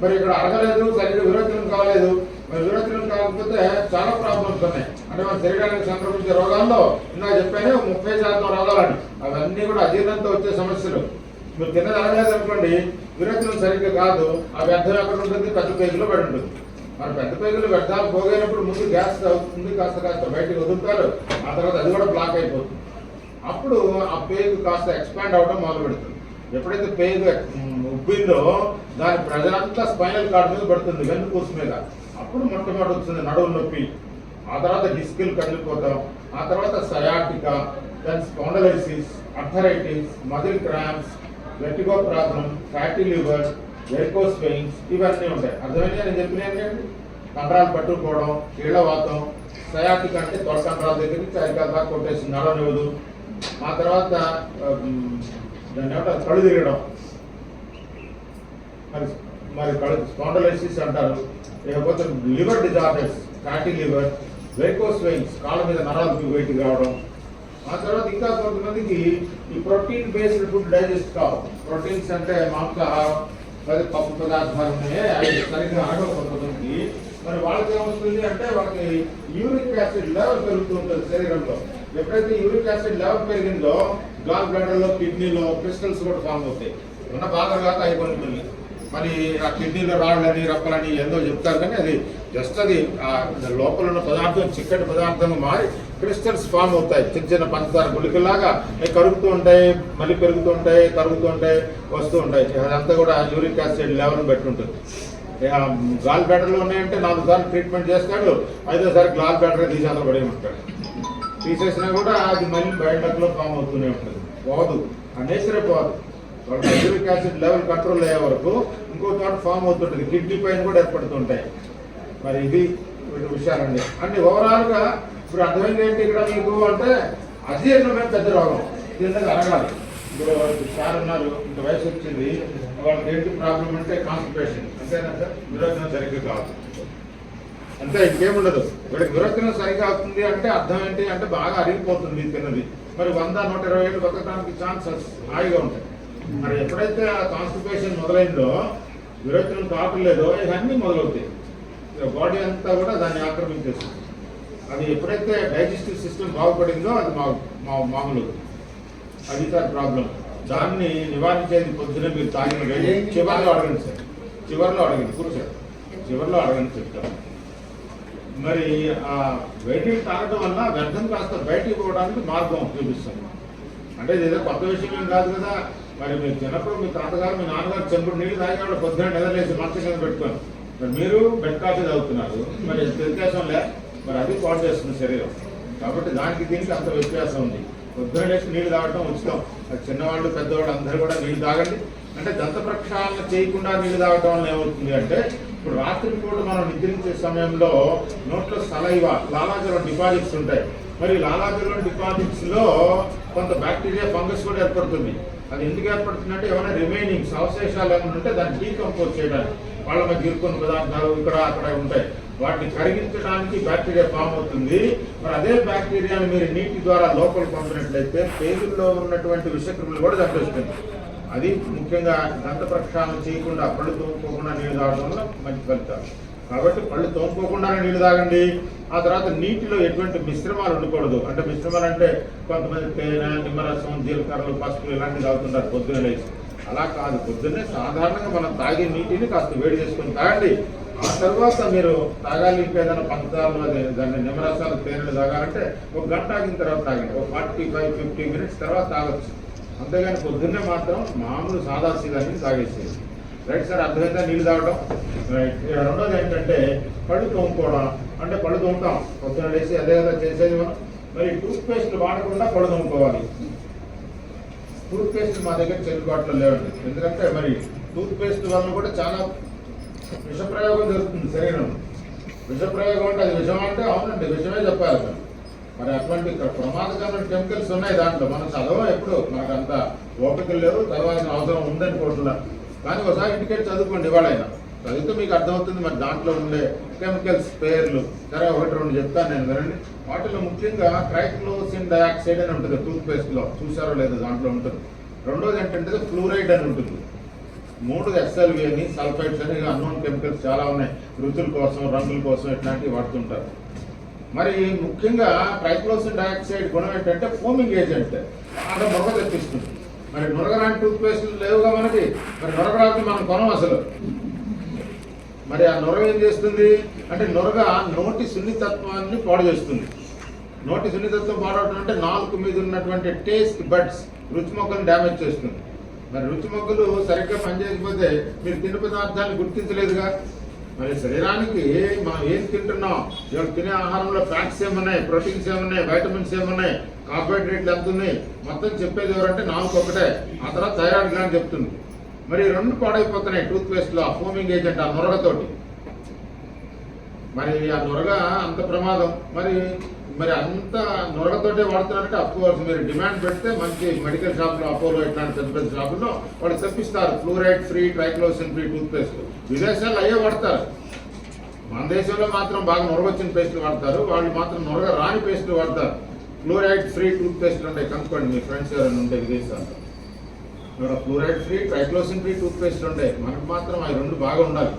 Speaker 1: మరి ఇక్కడ అడగలేదు, సరిగ్గా విరోచనం కాలేదు. మరి విరోచనం కాకపోతే చాలా ప్రాబ్లమ్స్ ఉన్నాయి. అంటే మన శరీరానికి సంక్రమించే రోగాల్లో ఇందాక చెప్పానే 30% రోగాలని, అవన్నీ కూడా అజీర్ణంతో వచ్చే సమస్యలు. మీరు తిన్నది అడగలేదు అనుకోండి, విరోచనం సరిగ్గా కాదు, ఆ వ్యర్థం ఎక్కడ ఉంటుంది? పెద్ద పేగులో పడి ఉంటుంది. మరి పెద్ద పేగులు వ్యర్థాలు పోగైనప్పుడు ముందు గ్యాస్ అవుతుంది, కాస్త బయటకు వదులుతారు, ఆ తర్వాత అది కూడా బ్లాక్ అయిపోతుంది. అప్పుడు ఆ పేగు కాస్త ఎక్స్పాండ్ అవ్వడం మొదలు పెడుతుంది. ఎప్పుడైతే పేగు ఉబ్బిందో దాని ప్రజలంతా స్పైనల్ కార్డ్ మీద పడుతుంది, వెన్నుపూస మీద. అప్పుడు మొట్టమొదటి వస్తుంది నడుము నొప్పి, ఆ తర్వాత డిస్కులు కదిలిపోతాం, ఆ తర్వాత sciatica, then spondylosis, arthritis, muscle cramps, vertigo problem, fatty liver, varicose veins, ఇవన్నీ ఉంటాయి. అర్థమైనా నేను చెప్పినాను. కండరాలు పట్టుకుపోవడం, కీళ్ళవాతం, సయాటిక్ అంటే తొడ కండరాల దగ్గర నుంచి అరికాల దాకా కొట్టేసి నడవనివ్వదు. ఆ తర్వాత దాన్ని ఏమంటారు? కళ్ళు తిరగడం, మరి కళ్ళు స్పాండలైసిస్ అంటారు. లేకపోతే liver disorders, fatty liver, varicose veins, కాళ్ళ మీద నరాలు వెయిట్ కావడం. ఆ తర్వాత ఇంకా కొంతమందికి ఈ ప్రోటీన్ బేస్డ్ ఫుడ్ డైజెస్ట్ కావు. ప్రోటీన్స్ అంటే మాంసాహారం, పప్పు పదార్థాలు ఉన్నాయి, అవి సరిగ్గా అడగవు కొంతమందికి. మరి వాళ్ళకి ఏమవుతుంది అంటే వాళ్ళకి యూరిక్ యాసిడ్ లెవెల్ పెరుగుతూ ఉంటుంది శరీరంలో. ఎప్పుడైతే యూరిక్ యాసిడ్ లెవెల్ పెరిగిందో గాల్ బ్లాడర్లో, కిడ్నీలో క్రిస్టల్స్ కూడా ఫామ్ అవుతాయి. ఉన్న బాగా కాక అయిపోతుంది. మరి ఆ కిడ్నీలో రాళ్ళని రప్పలని ఏందో చెప్తారు, కానీ అది జస్ట్ అది లోపల ఉన్న పదార్థం చిక్కటి పదార్థంగా మారి క్రిస్టల్స్ ఫామ్ అవుతాయి. చిన్న పంచదార గుళికలాగా కరుగుతూ ఉంటాయి, మళ్ళీ పెరుగుతూ ఉంటాయి, కరుగుతూ ఉంటాయి, వస్తూ ఉంటాయి. అదంతా కూడా యూరిక్ యాసిడ్ లెవెల్ని బట్టి ఉంటుంది. గాల్ బ్లాడర్లో ఉన్నాయంటే 4 సార్లు ట్రీట్మెంట్ చేస్తాడు, 5వ సారి గాల్ బ్లాడర్ తీసి అందులో పడేయమంటాడు. తీసేసినా కూడా అది మళ్ళీ బయటలో ఫామ్ అవుతూనే ఉంటుంది, పోదు, ఆ నేచరే పోదు. వాళ్ళకి యూరిక్ యాసిడ్ లెవెల్ కంట్రోల్ అయ్యే వరకు ఇంకో చోట ఫామ్ అవుతుంటుంది, కిడ్నీ పైన కూడా ఏర్పడుతుంటాయి. మరి ఇది విషయాలండి. అంటే ఓవరాల్గా ఇప్పుడు అర్థమైంది ఏంటి ఇక్కడ మీకు అంటే, అజీర్ణమే పెద్ద రోగం, దీనిగా అడగాలి. ఇప్పుడు సార్ ఉన్నారు, ఇంత వయసు వచ్చింది, వాళ్ళకి ఏంటి ప్రాబ్లం అంటే కాన్స్టిపేషన్, అంతేనా సార్? విరోచనం సరిగ్గా కాదు, అంతే, ఇంకేముండదు. వీళ్ళకి విరోచనం సరిగ్గా అవుతుంది అంటే అర్థం ఏంటి అంటే బాగా అరిగిపోతుంది తిన్నది. మరి 100-120 ఏళ్ళు బతకడానికి ఛాన్సెస్ హాయిగా ఉంటాయి. మరి ఎప్పుడైతే ఆ కాన్స్టిపేషన్ మొదలైందో, విరోచనం కావట్లేదో, ఇవన్నీ మొదలవుతాయి. బాడీ అంతా కూడా దాన్ని ఆక్రమించేస్తుంది. అది ఎప్పుడైతే డైజెస్టివ్ సిస్టమ్ బాగుపడిందో అది మామూలు, అది సార్ ప్రాబ్లం. దాన్ని నివారించేది పొద్దున మీరు తాగిన వేడి చివరిలో అడగండి సార్, చివరిలో అడగండి, కూర్చోండి, చివరిలో అడగండి చెప్తాను. మరి ఆ వేడిని తాగడం వల్ల వ్యర్థం కాస్త బయటికి పోవడానికి మార్గం చూపిస్తుంది. అంటే ఇదేదో కొత్త విషయం ఏం కాదు కదా. మరి మీరు చిన్నప్పుడు మీ తాతగారు, మీ నాన్నగారు చెంపుడు నీళ్ళు తాగేవాళ్ళు, పొద్దున నిద్రలేసి మంచం కింద పెట్టుకొని. మరి మీరు బెడ్ కాఫీ తాగుతున్నారు, మరి వ్యత్యాసం లే, మరి అది పాడు చేస్తుంది శరీరం. కాబట్టి దానికి దీనికి అంత వ్యత్యాసం ఉంది. పొద్దున లేచి నీళ్ళు తాగడం ఉచితం. చిన్నవాళ్ళు పెద్దవాళ్ళు అందరూ కూడా నీళ్ళు తాగండి. అంటే దంత ప్రక్షాళన చేయకుండా నీళ్ళు తాగడం వల్ల ఏమవుతుంది అంటే, ఇప్పుడు రాత్రి పూట మనం నిద్రించే సమయంలో నోట్లో సలైవా, లాలాజలం డిపాజిట్స్ ఉంటాయి. మరి లాలాజలం డిపాజిట్స్లో కొంత బ్యాక్టీరియా, ఫంగస్ కూడా ఏర్పడుతుంది. అది ఎందుకు ఏర్పడుతుందంటే ఏమైనా రిమైనింగ్స్, అవశేషాలు ఏమైనా ఉంటే దాన్ని డీకంపోజ్ చేయడానికి. వాళ్ళ మధ్య ఇరుక్కున్న పదార్థాలు ఇక్కడ అక్కడ ఉంటాయి. వాటిని కరిగించడానికి బ్యాక్టీరియా ఫామ్ అవుతుంది. మరి అదే బ్యాక్టీరియాని మీరు నీటి ద్వారా లోపలికి పంపినట్లయితే పేగుల్లో ఉన్నటువంటి విషక్రిములు కూడా చంపేస్తుంది. అది ముఖ్యంగా దంత ప్రక్షాళన చేయకుండా, పళ్ళు తోముకోకుండా నీళ్ళు తాగడం వల్ల మంచి ఫలితాలు. కాబట్టి పళ్ళు తోముకోకుండానే నీళ్ళు తాగండి. ఆ తర్వాత నీటిలో ఎటువంటి మిశ్రమాలు ఉండకూడదు. అంటే మిశ్రమాలు అంటే కొంతమంది తేనె, నిమ్మరసం, జీలకర్రలు, పసుపులు ఇలాంటివి తాగుతుంటారు పొద్దున్న లేచి. అలా కాదు, పొద్దున్నే సాధారణంగా మనం తాగే నీటిని కాస్త వేడి చేసుకొని తాగండి. ఆ తర్వాత మీరు తాగాలి, ఇంకేదైనా పంచదారలు దాన్ని నిమ్మరసాలు, తేనెలు తాగాలంటే ఒక గంట ఆగిన తర్వాత తాగండి. ఒక 45-50 మినిట్స్ తర్వాత తాగొచ్చు. అంతేగాని పొద్దున్నే మాత్రం మామూలు సాదా సీదా నీళ్ళు తాగేసేది. రైట్ సార్, అర్థమైందా నీళ్ళు తాగడం? రైట్. రెండోది ఏంటంటే పళ్ళు తోముకోవడం. అంటే పళ్ళు తోముతాం పొద్దున లేచి, అదే కదా చేసేది మనం. మరి టూత్ పేస్ట్ వాడకుండా పళ్ళు తోముకోవాలి. టూత్ పేస్ట్ మా దగ్గర చెల్లుబాట్లో లేవండి. ఎందుకంటే మరి టూత్ పేస్ట్ వల్ల కూడా చాలా విషప్రయోగం జరుగుతుంది శరీరం. విషప్రయోగం అంటే అది విషం అంటే అవునండి, విషమే చెప్పాలి. మరి అటువంటి ప్రమాదకరమైన కెమికల్స్ ఉన్నాయి దాంట్లో. మనం చదవం, ఎప్పుడు మనకు అంత ఓపికలు లేవు, చదవాల్సిన అవసరం ఉందని కోట్ల. కానీ ఒకసారి ఇంటికెళ్ళి చదువుకోండి. ఇవాళైనా చదివితే మీకు అర్థమవుతుంది మరి దాంట్లో ఉండే కెమికల్స్ పేర్లు. సరే, 1-2 చెప్తాను నేను, వినండి. వాటిలో ముఖ్యంగా ట్రైక్లోసిన్ డయాక్సైడ్ అని ఉంటుంది టూత్ పేస్ట్లో, చూసారో లేదో దాంట్లో ఉంటుంది. రెండోది ఏంటంటే ఫ్లూరైడ్ అని ఉంటుంది. 3 SLV అని, సల్ఫైడ్స్ అని, అన్నోన్ కెమికల్స్ చాలా ఉన్నాయి. రుచుల కోసం, రంగుల కోసం ఇట్లాంటివి వాడుతుంటారు. మరి ముఖ్యంగా ట్రైక్లోసిన్ డయాక్సైడ్ గుణం ఏంటంటే ఫోమింగ్ ఏజెంట్. అంటే నొరగ తెప్పిస్తుంది. మరి నొరగరాని టూత్ పేస్ట్లు లేవుగా మనకి. మరి నొరగరాని మనం కొనం అసలు. మరి ఆ నొరగ ఏం చేస్తుంది అంటే నొరగ నోటి సున్నితత్వాన్ని పాడు చేస్తుంది. నోటి సున్నితత్వం పాడవడం అంటే నాలుగు మీద ఉన్నటువంటి టేస్ట్ బడ్స్, రుచి మొక్కలను డ్యామేజ్ చేస్తుంది. మరి రుచి మొక్కలు సరిగ్గా పనిచేయకపోతే మీరు తినే పదార్థాన్ని గుర్తించలేదుగా. మరి శరీరానికి మనం ఏం తింటున్నాం, ఇవాళ తినే ఆహారంలో ఫ్యాట్స్ ఏమున్నాయి, ప్రోటీన్స్ ఏమున్నాయి, వైటమిన్స్ ఏమున్నాయి, కార్బోహైడ్రేట్లు ఎంత ఉన్నాయి, మొత్తం చెప్పేది ఎవరంటే నాలుగు ఒకటే. ఆ తర్వాత థైరాయిడ్ గ్లాండ్ చెప్తుంది. మరి 2 పాడైపోతున్నాయి టూత్ పేస్ట్లో ఆ ఫోమింగ్ ఏజెంట్, ఆ నొరగతోటి. మరి ఆ నొరగ అంత ప్రమాదం. మరి మరి అంత నొరగతోటే వాడుతున్నారంటే అఫ్కోర్స్ మీరు డిమాండ్ పెడితే మంచి మెడికల్ షాప్లో, అపోలో ఇట్లాంటి పెద్ద పెద్ద షాపుల్లో వాళ్ళు తెప్పిస్తారు fluoride free, triclosan free toothpaste. విదేశాల్లో అయ్యే వాడతారు. మన దేశంలో మాత్రం బాగా నొరగొచ్చిన పేస్ట్లు వాడతారు, వాళ్ళు మాత్రం నొరగ రాని పేస్ట్లు వాడతారు. ఫ్లూరైడ్ ఫ్రీ టూత్ పేస్ట్లు ఉంటాయి, కనుక్కోండి మీ ఫ్రెండ్స్ ఎవరైనా ఉంటే విదేశాల్లో. ఇక్కడ fluoride free, triclosan free tooth పేస్ట్లు ఉంటాయి. మనకు మాత్రం అవి 2 బాగా ఉండాలి.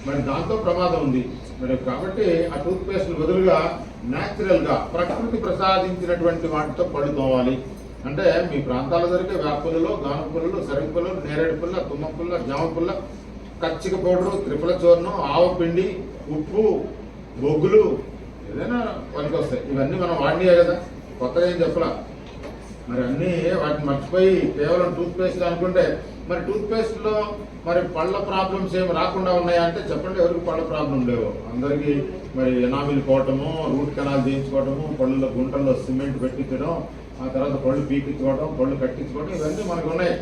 Speaker 1: మరి దాంతో ప్రమాదం ఉంది. మరి కాబట్టి ఆ టూత్ పేస్ట్ బదులుగా న్యాచురల్గా ప్రకృతి ప్రసాదించినటువంటి వాటితో పళ్ళు తోవాలి. అంటే మీ ప్రాంతాల్లో దొరికే వేప పుల్లలో, గానుగ పుల్లలో, సరుగు పుల్లలు, నేరేడు పుల్ల, తుమ్మ పుల్ల, జామ పుల్ల, కచ్చిక పౌడరు, త్రిపుల చూర్ణం, ఆవపిండి, ఉప్పు, బొగ్గులు ఏదైనా పనికి వస్తాయి. ఇవన్నీ మనం వాడినాయే కదా, కొత్తగా ఏం చెప్పలా. మరి అన్నీ వాటిని మర్చిపోయి కేవలం టూత్ పేస్ట్ అనుకుంటే మరి టూత్ పేస్ట్లో మరి పళ్ళ ప్రాబ్లమ్స్ ఏమి రాకుండా ఉన్నాయా అంటే చెప్పండి. ఎవరికి పళ్ళ ప్రాబ్లం లేవు? అందరికీ మరి ఎనామిల్ పోవటము, రూట్ కెనాల్ చేయించుకోవటము, పళ్ళలో గుంటల్లో సిమెంట్ పెట్టించడం, ఆ తర్వాత పళ్ళు పీకించుకోవడం, పళ్ళు కట్టించుకోవడం, ఇవన్నీ మనకు ఉన్నాయి.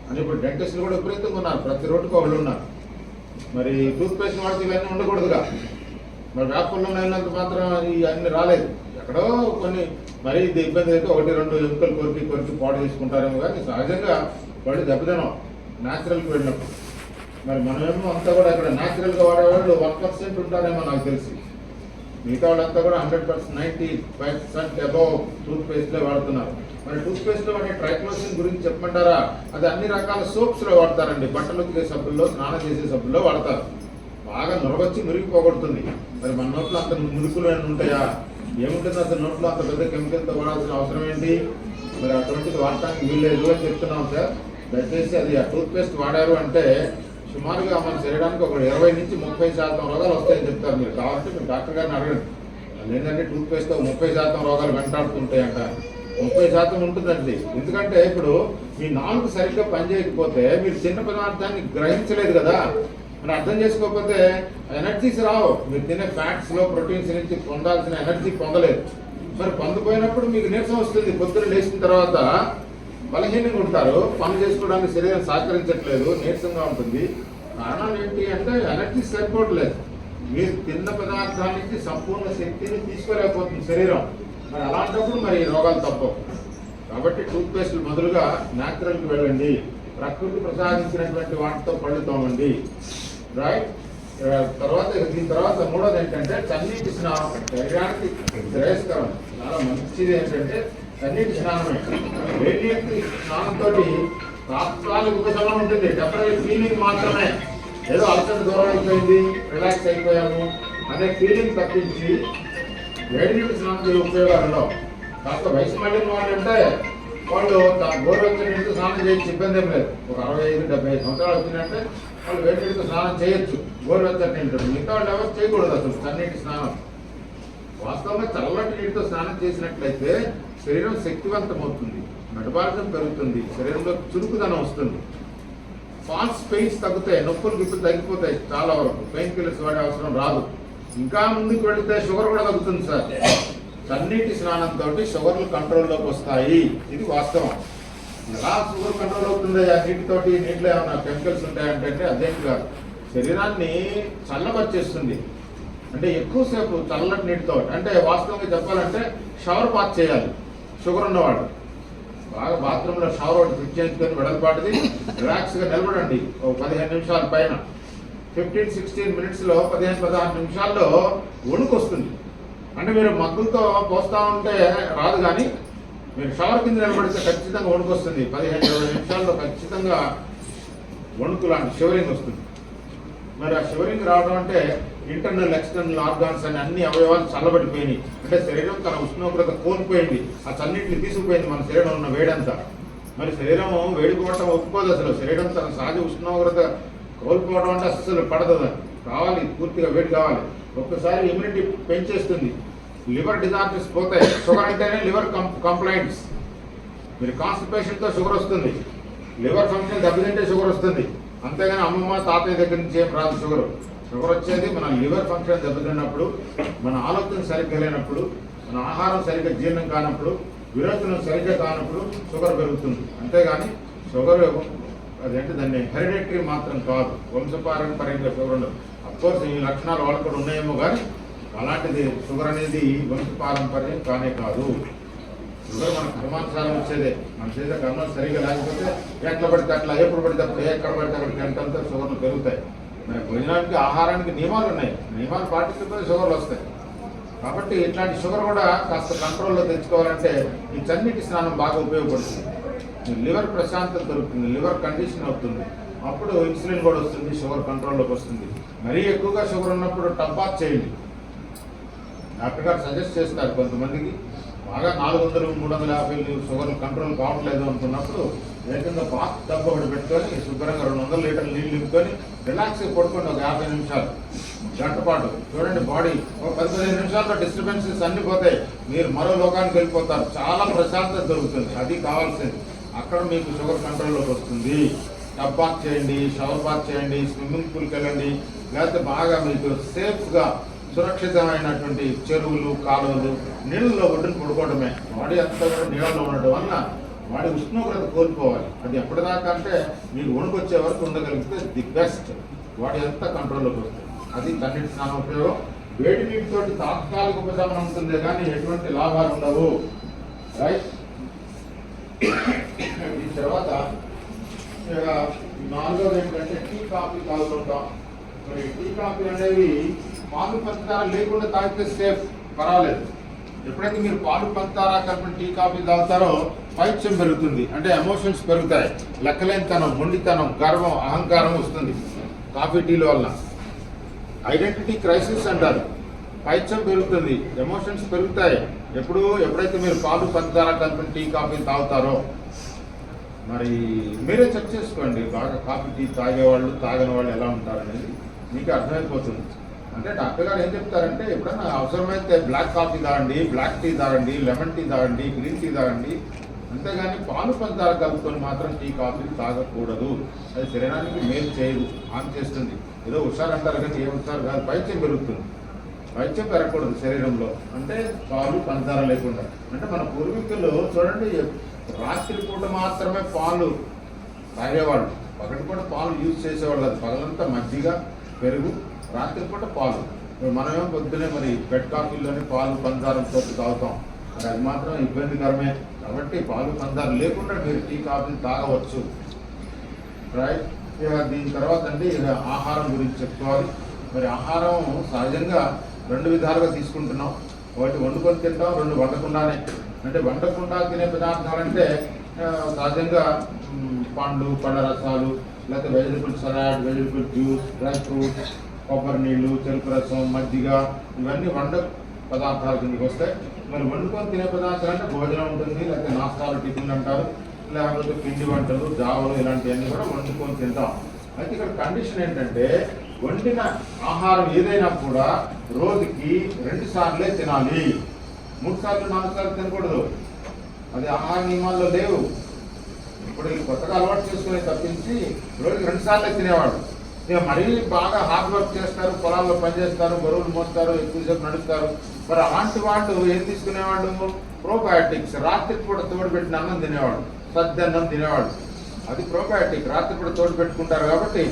Speaker 1: అని ఇప్పుడు డెంటిస్టులు కూడా విపరీతంగా ఉన్నారు, ప్రతి రోడ్డుకు వాళ్ళు ఉన్నారు. మరి టూత్ పేస్ట్ వాడితే ఇవన్నీ ఉండకూడదుగా. మరి వేపల్లో అయినంత మాత్రం ఇవన్నీ రాలేదు. ఎక్కడో కొన్ని మరీ ఇది ఇబ్బంది అయితే 1-2 ఎముకలు కొరికి పాడు చేసుకుంటారేమో, కానీ సహజంగా వాళ్ళు దెబ్బతినం న్యాచురల్కి వెళ్ళినప్పుడు. మరి మనమేమో అంతా కూడా ఇక్కడ న్యాచురల్గా వాడేవాళ్ళు 1% ఉంటారేమో నాకు తెలిసి. మిగతా వాళ్ళంతా కూడా 100%, 95% అబౌవ్ టూత్ పేస్ట్లో వాడుతున్నారు. మరి టూత్ పేస్ట్లో వాడే ట్రైక్లోసిన్ గురించి చెప్పమంటారా? అది అన్ని రకాల సోప్స్లో వాడతారండి. బట్టలు ఉతికే సబ్బుల్లో, స్నానం చేసే సబ్బుల్లో వాడతారు. బాగా నొరగొచ్చి మురిగిపోగొడుతుంది. మరి మన నోట్లో అంత మురుకులు ఏమైనా ఉంటాయా? ఏముంటుంది అసలు నోట్లో అంత పెద్ద కెమికల్తో వాడాల్సిన అవసరం ఏంటి? మరి అటువంటిది వాడటానికి వీల్లేదు అని చెప్తున్నాం సార్. దయచేసి అది ఆ టూత్ పేస్ట్ వాడారు అంటే సుమారుగా మన శరీరానికి ఒక 20-30% రోగాలు వస్తాయని చెప్తారు. మీరు కావాలంటే మీరు డాక్టర్ గారిని అడగండి. ఏంటంటే టూత్ పేస్ట్తో 30% రోగాలు వెంటాడుతుంటాయంట. 30% ఉంటుందండి. ఎందుకంటే ఇప్పుడు మీ నాలుగు సరిగ్గా పనిచేయకపోతే మీరు చిన్న పదార్థాన్ని గ్రహించలేదు కదా. మనం అర్థం చేసుకోకపోతే ఎనర్జీస్ రావు. మీరు తినే ఫ్యాట్స్లో, ప్రోటీన్స్ నుంచి పొందాల్సిన ఎనర్జీ పొందలేదు. మరి పొందపోయినప్పుడు మీకు నీరసం వస్తుంది. పొద్దున లేచిన తర్వాత బలహీనంగా ఉంటారు, పనులు చేసుకోవడానికి శరీరం సహకరించట్లేదు, నీరసంగా ఉంటుంది. కారణం ఏంటి అంటే ఎనర్జీ సరిపోవట్లేదు. మీరు తిన్న పదార్థాల నుంచి సంపూర్ణ శక్తిని తీసుకోలేకపోతుంది శరీరం. మరి అలాంటప్పుడు మరి రోగాలు తప్పవు. కాబట్టి టూత్ పేస్ట్లు బదులుగా న్యాచురల్కి వెళ్ళండి. ప్రకృతి ప్రసాదించినటువంటి వాటితో పళ్ళుతామండి. రైట్. తర్వాత దీని తర్వాత మూడోది ఏంటంటే చన్నీటి స్నానం. శరీరానికి శ్రేయస్కరం, చాలా మంచిది ఏంటంటే చన్నీటి స్నానమే. వేడి స్నానంతో తాత్కాలిక ఉపశమనం ఉంటుంది, టెంపరీ ఫీలింగ్ మాత్రమే. ఏదో అలసట దూరం అయిపోయింది, రిలాక్స్ అయిపోయాము అనే ఫీలింగ్ తప్పించి వేడి నీటి స్నానం ఉపయోగాలలో కాస్త వయసు మళ్ళిన వాళ్ళు అంటే వాళ్ళు గోరువెచ్చని నీటితో స్నానం చేయొచ్చు, ఇబ్బంది ఏం లేదు. ఒక 65-70 సంవత్సరాలు వచ్చిందంటే వాళ్ళు వేడి నీటితో స్నానం చేయొచ్చు, గోరువెచ్చని నీటితో. మిగతా వాళ్ళు ఎవరు చేయకూడదు అసలు చన్నీటి స్నానం. వాస్తవంగా చల్లటి నీటితో స్నానం చేసినట్లయితే శరీరం శక్తివంతమవుతుంది, మెటబాలిజం పెరుగుతుంది, శరీరంలో చురుకుదనం వస్తుంది, ఫాల్స్ పెయిన్స్ తగ్గుతాయి, నొప్పులు గిప్పులు తగ్గిపోతాయి, చాలా వరకు పెయిన్ కిల్లర్స్ వాడే అవసరం రాదు. ఇంకా ముందుకు వెళితే షుగర్ కూడా తగ్గుతుంది సార్. చన్నీటి స్నానంతో షుగర్లు కంట్రోల్లోకి వస్తాయి, ఇది వాస్తవం. ఎలా షుగర్ కంట్రోల్ అవుతుంది ఆ నీటితోటి? నీటిలో ఏమైనా కెమికల్స్ ఉంటాయంటే అదేంటి కాదు, శరీరాన్ని చల్లబరిచేస్తుంది. అంటే ఎక్కువసేపు చల్లటి నీటితో, అంటే వాస్తవంగా చెప్పాలంటే షవర్ బాత్ చేయాలి షుగర్ ఉన్నవాడు. బాగా బాత్రూంలో షవర్ ఒకటి ఫిట్ చేయించుకొని వెడల్పాటిది రిలాక్స్గా నిలబడండి ఒక 15 నిమిషాల పైన. 15-16 మినిట్స్లో 15-16 నిమిషాల్లో వణుకు వస్తుంది. అంటే మీరు మగ్గులతో పోస్తూ ఉంటే రాదు, కానీ మీరు షవర్ కింద నిలబడితే ఖచ్చితంగా వణుకు వస్తుంది. 15-20 నిమిషాల్లో ఖచ్చితంగా వణుకు లాంటి షివరింగ్ వస్తుంది. మరి ఆ షివరింగ్ రావడం అంటే ఇంటర్నల్ ఎక్స్టర్నల్ ఆర్గాన్స్ అని అన్ని అవయవాలు చల్లబడిపోయినాయి. అంటే శరీరం తన ఉష్ణోగ్రత కోల్పోయింది, ఆ చన్నిటిని తీసుకుపోయింది మన శరీరం ఉన్న వేడంతా. మరి శరీరం వేడిపోవటం ఒప్పుకోదు అసలు. శరీరం తన సహజ ఉష్ణోగ్రత కోల్పోవడం అంటే అసలు పడదు, కావాలి పూర్తిగా వేడి కావాలి. ఒక్కసారి ఇమ్యూనిటీ పెంచేస్తుంది, లివర్ డిజార్డర్స్ పోతాయి. షుగర్ అంటేనే లివర్ కంప్లైంట్స్. మీరు కాన్స్టిపేషన్తో షుగర్ వస్తుంది, లివర్ ఫంక్షన్ దెబ్బతింటే షుగర్ వస్తుంది. అంతేగాని అమ్మమ్మ తాతయ్య దగ్గర నుంచి ఏం రాదు షుగర్. షుగర్ వచ్చేది మన లివర్ ఫంక్షన్ దెబ్బతిన్నప్పుడు, మన ఆలోచన సరిగ్గా లేనప్పుడు, మన ఆహారం సరిగ్గా జీర్ణం కానప్పుడు, విరోచనం సరిగ్గా కానప్పుడు షుగర్ పెరుగుతుంది. అంతేగాని షుగర్ అదేంటి దాన్ని హెరిడిటరీ మాత్రం కాదు, వంశపారంపర్యంగా షుగర్ ఉండదు. అఫ్కోర్స్ ఈ లక్షణాలు వాళ్ళు కూడా ఉన్నాయేమో, కానీ అలాంటిది షుగర్ అనేది వంశపారంపర్యం కానే కాదు. షుగర్ మన కర్మానుసారం వచ్చేదే. మన చేసే కర్మాలు సరిగ్గా లేకపోతే ఎట్లా పడితే అట్లా, ఎప్పుడు పడితే అప్పుడు, ఎక్కడ పడితే అక్కడ తింటంతో షుగర్లు పెరుగుతాయి. మరి భోజనానికి ఆహారానికి నియమాలు ఉన్నాయి, నియమాలు పాటించకపోతే షుగర్లు వస్తాయి. కాబట్టి ఇట్లాంటి షుగర్ కూడా కాస్త కంట్రోల్లో తెచ్చుకోవాలంటే ఈ చన్నీటి స్నానం బాగా ఉపయోగపడుతుంది. లివర్ ప్రశాంతత దొరుకుతుంది, లివర్ కండిషన్ అవుతుంది, అప్పుడు ఇన్సులిన్ కూడా వస్తుంది, షుగర్ కంట్రోల్లోకి వస్తుంది. మరీ ఎక్కువగా షుగర్ ఉన్నప్పుడు టబ్ బాత్ చేయండి. డాక్టర్ గారు సజెస్ట్ చేస్తారు కొంతమందికి. బాగా 400-350 షుగర్ కంట్రోల్ కావట్లేదు అనుకున్నప్పుడు ఏకంగా బాత్ డబ్బు ఒకటి పెట్టుకొని శుభ్రంగా 200 లీటర్లు నీళ్ళు నింపుకొని రిలాక్స్గా పడుకోండి ఒక 50 నిమిషాలు, గంట పాటు. చూడండి బాడీ ఒక 10-15 నిమిషాల్లో డిస్టర్బెన్సెస్ అన్ని పోతాయి, మీరు మరో లోకానికి వెళ్ళిపోతారు, చాలా ప్రశాంతత దొరుకుతుంది. అది కావాల్సింది. అక్కడ మీకు షుగర్ కంట్రోల్లోకి వస్తుంది. టబ్ బాత్ చేయండి, షవర్ బాత్ చేయండి, స్విమ్మింగ్ పూల్కి వెళ్ళండి, లేకపోతే బాగా మీకు సేఫ్గా సురక్షితమైనటువంటి చెరువులు, కాలువలు, నీళ్ళలో ఒడ్డున పడుకోవడమే. బాడీ అంతా కూడా నీళ్ళలో ఉండటం వల్ల బాడీ ఉష్ణోగ్రత కోల్పోవాలి. అది ఎప్పటిదాకా అంటే మీకు వణుకు వచ్చే వరకు ఉండగలిగితే ది బెస్ట్. బాడీ అంతా కంట్రోల్లోకి వస్తుంది. అది చన్నీటి స్నానం ఉపయోగం. వేడి నీటితోటి తాత్కాలిక ఉపశమనం ఉంటుంది, కానీ ఎటువంటి లాభాలు ఉండవు. రైట్. ఈ తర్వాత నాలుగోది ఏంటంటే టీ కాఫీ తాగుతుంటాం. మరి టీ కాఫీ అనేవి పాలు పంచదార లేకుండా తాగితే సేఫ్, పర్వాలేదు. ఎప్పుడైతే మీరు పాలు పంచదార కలిపిన టీ కాఫీ తాగుతారో పైత్యం పెరుగుతుంది, అంటే ఎమోషన్స్ పెరుగుతాయి, లెక్కలేనితనం, మొండితనం, గర్వం, అహంకారం వస్తుంది కాఫీ టీల వల్ల. ఐడెంటిటీ క్రైసిస్ అంటారు. పైత్యం పెరుగుతుంది, ఎమోషన్స్ పెరుగుతాయి ఎప్పుడైతే మీరు పాలు పంచదార కలిపిన టీ కాఫీ తాగుతారో. మరి మీరే చెక్ చేసుకోండి, బాగా కాఫీ టీ తాగేవాళ్ళు తాగని వాళ్ళు ఎలా ఉంటారనేది మీకు అర్థమైపోతుంది. అంటే డాక్టర్ గారు ఏం చెప్తారంటే ఎప్పుడైనా అవసరమైతే బ్లాక్ కాఫీ తాగండి, బ్లాక్ టీ తాగండి, లెమన్ టీ తాగండి, గ్రీన్ టీ తాగండి, అంతేగాని పాలు పంచదార కలుపుకొని మాత్రం టీ కాఫీ తాగకూడదు. అది శరీరానికి మేలు చేయదు, హాని చేస్తుంది. ఏదో హుషారంటారు కానీ ఏ హుషారు కాదు, పైత్యం పెరుగుతుంది. పైత్యం పెరగకూడదు శరీరంలో, అంటే పాలు పంచదార లేకుండా. అంటే మన పూర్వీకులు చూడండి, రాత్రిపూట మాత్రమే పాలు తాగేవాళ్ళు, పగటిపూట పాలు యూజ్ చేసేవాళ్ళు. అది పగలంతా మజ్జిగ, పెరుగు, రాత్రిపూట పాలు. మనమేమో పొద్దునే మరి బెడ్ కాఫీలోనే పాలు పంచదారంతో తాగుతాం, మరి అది మాత్రం ఇబ్బందికరమే. కాబట్టి పాలు పంచదార లేకుండా మీరు టీ కాఫీ తాగవచ్చు. రైట్. ఇక దీని తర్వాత అండి ఇక ఆహారం గురించి చెప్పుకోవాలి. మరి ఆహారం సహజంగా రెండు విధాలుగా తీసుకుంటున్నాం. ఒకటి వండుకొని తింటాం, రెండు వండకుండానే. అంటే వండకుండా తినే పదార్థాలంటే సహజంగా పండ్లు, పళ్ళ రసాలు, లేకపోతే vegetable salad, vegetable juice, dry fruits, కొబ్బరి నీళ్ళు, చెరుకు రసం, మజ్జిగ, ఇవన్నీ వండ పదార్థాల కిందకి వస్తాయి. మరి వండుకొని తినే పదార్థాలు అంటే భోజనం ఉంటుంది, లేకపోతే నాస్తాలు, టిఫిన్ అంటారు, లేకపోతే పిండి వంటలు, జావలు, ఇలాంటివన్నీ కూడా వండుకొని తింటాం. అయితే ఇక్కడ కండిషన్ ఏంటంటే వండిన ఆహారం ఏదైనా కూడా రోజుకి 2 సార్లే తినాలి. 3 సార్లు 4 సార్లు తినకూడదు. అది ఆహార నియమాల్లో లేవు. ఇప్పుడు కొత్తగా అలవాటు చేసుకునే తప్పించి రోజుకి 2 సార్లే తినేవాడు. ఇక మరీ బాగా హార్డ్ వర్క్ చేస్తారు, పొలాల్లో పనిచేస్తారు, బరువులు మోస్తారు, ఎక్కువసేపు నడుస్తారు. మరి అలాంటి వాళ్ళు ఏం తీసుకునేవాడు? ప్రోబయాటిక్స్. రాత్రికి కూడా తోడుపెట్టిన అన్నం తినేవాడు, సద్దన్నం తినేవాడు. అది ప్రోబయాటిక్. రాత్రి కూడా తోడు పెట్టుకుంటారు కాబట్టి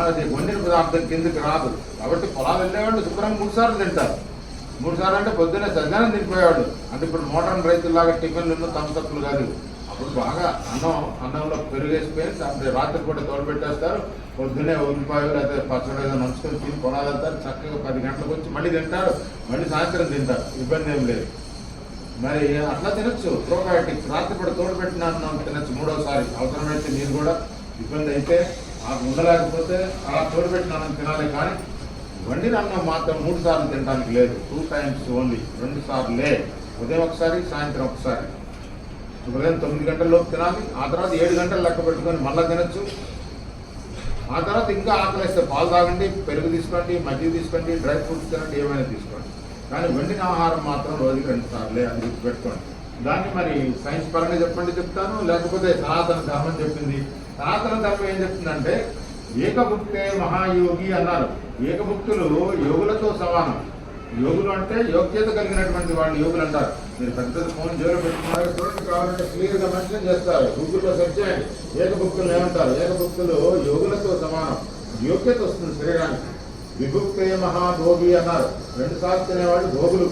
Speaker 1: అది వండిన పదార్థం కిందకి రాదు. కాబట్టి పొలాలు వెళ్ళేవాళ్ళు శుభ్రంగా 3 సార్లు తింటారు. 3 సార్లు అంటే పొద్దున్నే సజ్జానం తినిపోయేవాడు. అంటే ఇప్పుడు మోడర్న్ రైతుల్లాగా టిఫిన్లు, థమ్సప్లు కాదు. అప్పుడు బాగా అన్నంలో పెరుగేసిపోయి అంటే రాత్రి పూట తోడు పెట్టేస్తారు. పొద్దున్నే ఉల్లిపాయలు లేకపోతే పచ్చడి ఏదో నంచుకొని తిని పొలాలు వెళ్తారు. చక్కగా 10 గంటలకు వచ్చి మళ్ళీ తింటారు, మళ్ళీ సాయంత్రం తింటారు. ఇబ్బంది ఏం లేదు. మరి అట్లా తినొచ్చు. ప్రోబయాటిక్స్. రాత్రి పూట తోడు పెట్టిన అన్నం తినచ్చు 3వసారి. అవసరమైతే మీరు కూడా ఇబ్బంది అయితే ఉండలేకపోతే అలా తోడు పెట్టిన అన్నం తినాలి. కానీ వండిన అన్నం మాత్రం 3 సార్లు తినడానికి లేదు. 2 టైమ్స్ ఓన్లీ. 2 సార్లే. ఉదయం ఒకసారి, సాయంత్రం ఒకసారి. ఉదయం 9 గంటల్లోపు తినాలి. ఆ తర్వాత 7 గంటలు లెక్క పెట్టుకొని మళ్ళీ తినచ్చు. ఆ తర్వాత ఇంకా ఆకలిస్తే పాలు తాగండి, పెరుగు తీసుకోండి, మజ్జిగ తీసుకోండి, డ్రై ఫ్రూట్స్ తినండి, ఏమైనా తీసుకోండి. కానీ వండిన ఆహారం మాత్రం రోజుకి 2 సార్లే అని గుర్తుపెట్టుకోండి. దాన్ని మరి సైన్స్ పరంగా చెప్తాను, లేకపోతే సనాతన ధర్మం చెప్పింది. సనాతన ధర్మం ఏం చెప్తుందంటే ఏకభుక్తే మహాయోగి అన్నారు. ఏకభుక్తులు యోగులతో సమానం. యోగులు అంటే యోగ్యత కలిగినటువంటి వాళ్ళు యోగులు అంటారు. మీరు పెద్ద ఫోన్ జోలో పెట్టుకున్నారు చూడండి, కావాలంటే క్లియర్గా మెన్షన్ చేస్తారు. గూగుల్లో సెర్చ్ చేయండి. ఏకభుక్తులు ఏమంటారు? ఏకభుక్తులు యోగులతో సమానం. యోగ్యత వస్తుంది శరీరానికి. విభుక్తే మహాభోగి అన్నారు. 2 సార్లు తినేవాళ్ళు భోగులు.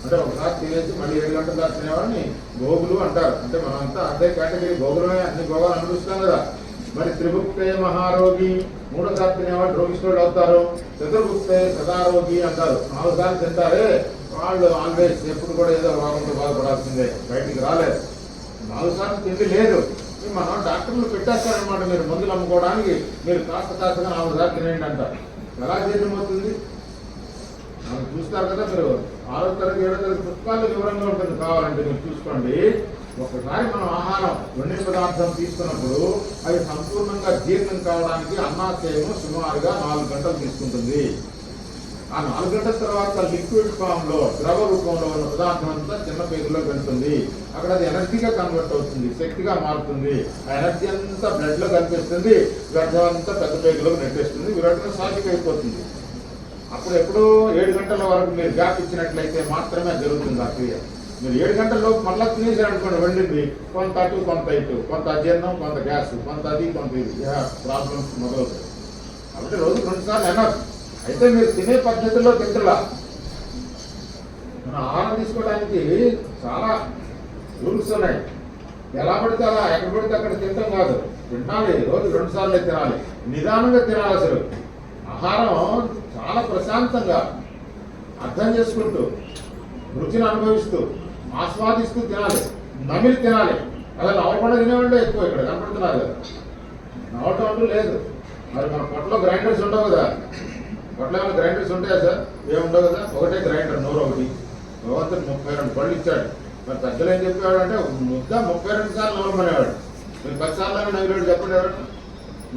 Speaker 1: అంటే ఒకసారి తినేసి మళ్ళీ 7 గంటల దాకా తినేవాడిని భోగులు అంటారు. అంటే మనమంతా అదే కేటగిరీ, భోగులమే. అన్ని భోగాలు అనుభవిస్తాం కదా. మరి త్రిభుక్తే మహారోగి. 3వ సారి తినేవాళ్ళు రోగిష్ఠుడు అవుతారు. చతుర్భుక్తే సదారోగి అంటారు. 4 సార్లు తింటారే వాళ్ళు ఆల్వేస్ ఎప్పుడు కూడా ఏదో రోగంతో బాధపడాల్సిందే, బయటికి రాలేదు. 4 సార్లు తిండి లేదు. మనం డాక్టర్లు పెట్టేస్తారనమాట. మీరు మందులు అమ్ముకోవడానికి మీరు కాస్తగా 4 సార్లు తినేయండి అంటారు. ఎలా జీర్ణమవుతుంది? మనం చూస్తారు కదా. మీరు 6వ తరగతి 7వ తరగతి పుస్తకాలు వివరంగా ఉంటుంది, కావాలంటే మీరు చూసుకోండి. ఒకసారి మనం ఆహారం వండిన పదార్థం తీసుకున్నప్పుడు అది సంపూర్ణంగా జీర్ణం కావడానికి అన్నాశయము సుమారుగా 4 గంటలు తీసుకుంటుంది. ఆ 4 గంటల తర్వాత లిక్విడ్ ఫామ్ లో, ద్రవ రూపంలో ఉన్న పదార్థం అంతా చిన్న పేగులో వెళ్తుంది. అక్కడ అది ఎనర్జీగా కన్వర్ట్ అవుతుంది, శక్తిగా మారుతుంది. ఆ ఎనర్జీ అంతా బ్లడ్ లో కనిపిస్తుంది, వ్యర్థం అంతా పెద్ద పేగులోకి నెట్టేస్తుంది, విరటన సాధ్యం అయిపోతుంది. అప్పుడు ఎప్పుడూ 7 గంటల వరకు మీరు గ్యాప్ ఇచ్చినట్లయితే మాత్రమే జరుగుతుంది ఆ క్రియ. మీరు 7 గంటల్లోపు మళ్ళీ తినేసారనుకోండి, వండింది కొంత అటు కొంత ఇటు, కొంత అజీర్ణం, కొంత గ్యాస్, కొంత అది కొంత ఇది, ప్రాబ్లమ్స్ మొదలవుతాయి. కాబట్టి రోజు 2 సార్లు ఎనఫ్. అయితే మీరు తినే పద్ధతిలో తింటలా. మన ఆహారం తీసుకోవడానికి చాలా రూల్స్ ఉన్నాయి. ఎలా పడితే అలా, ఎక్కడ పడితే అక్కడ తింటాం కాదు. తినాలి, రోజు 2 సార్లే తినాలి. నిదానంగా తినాలి. అసలు ఆహారం చాలా ప్రశాంతంగా అర్థం చేసుకుంటూ, రుచిని అనుభవిస్తూ, ఆస్వాదిస్తూ తినాలి. నమిలి తినాలి. అలా నవలకుండా తినేవాళ్ళే ఎక్కువ ఇక్కడ కనపడుతున్నారు కదా. నవలటం అంటూ లేదు. మరి మన పొట్టలో గ్రైండర్స్ ఉండవు కదా. పొట్టలో ఏమైనా గ్రైండర్స్ ఉంటాయా సార్? ఏముండవు కదా. ఒకటే గ్రైండర్, నోరు ఒకటి. భగవంతుడు 32 పళ్ళు ఇచ్చాడు. మరి పెద్దలు ఏం చెప్పేవాడు అంటే ముద్ద 32 సార్లు నవలమనేవాడు. మీరు 10 సార్లు నవ్వులేడు చెప్పండి ఎవరు?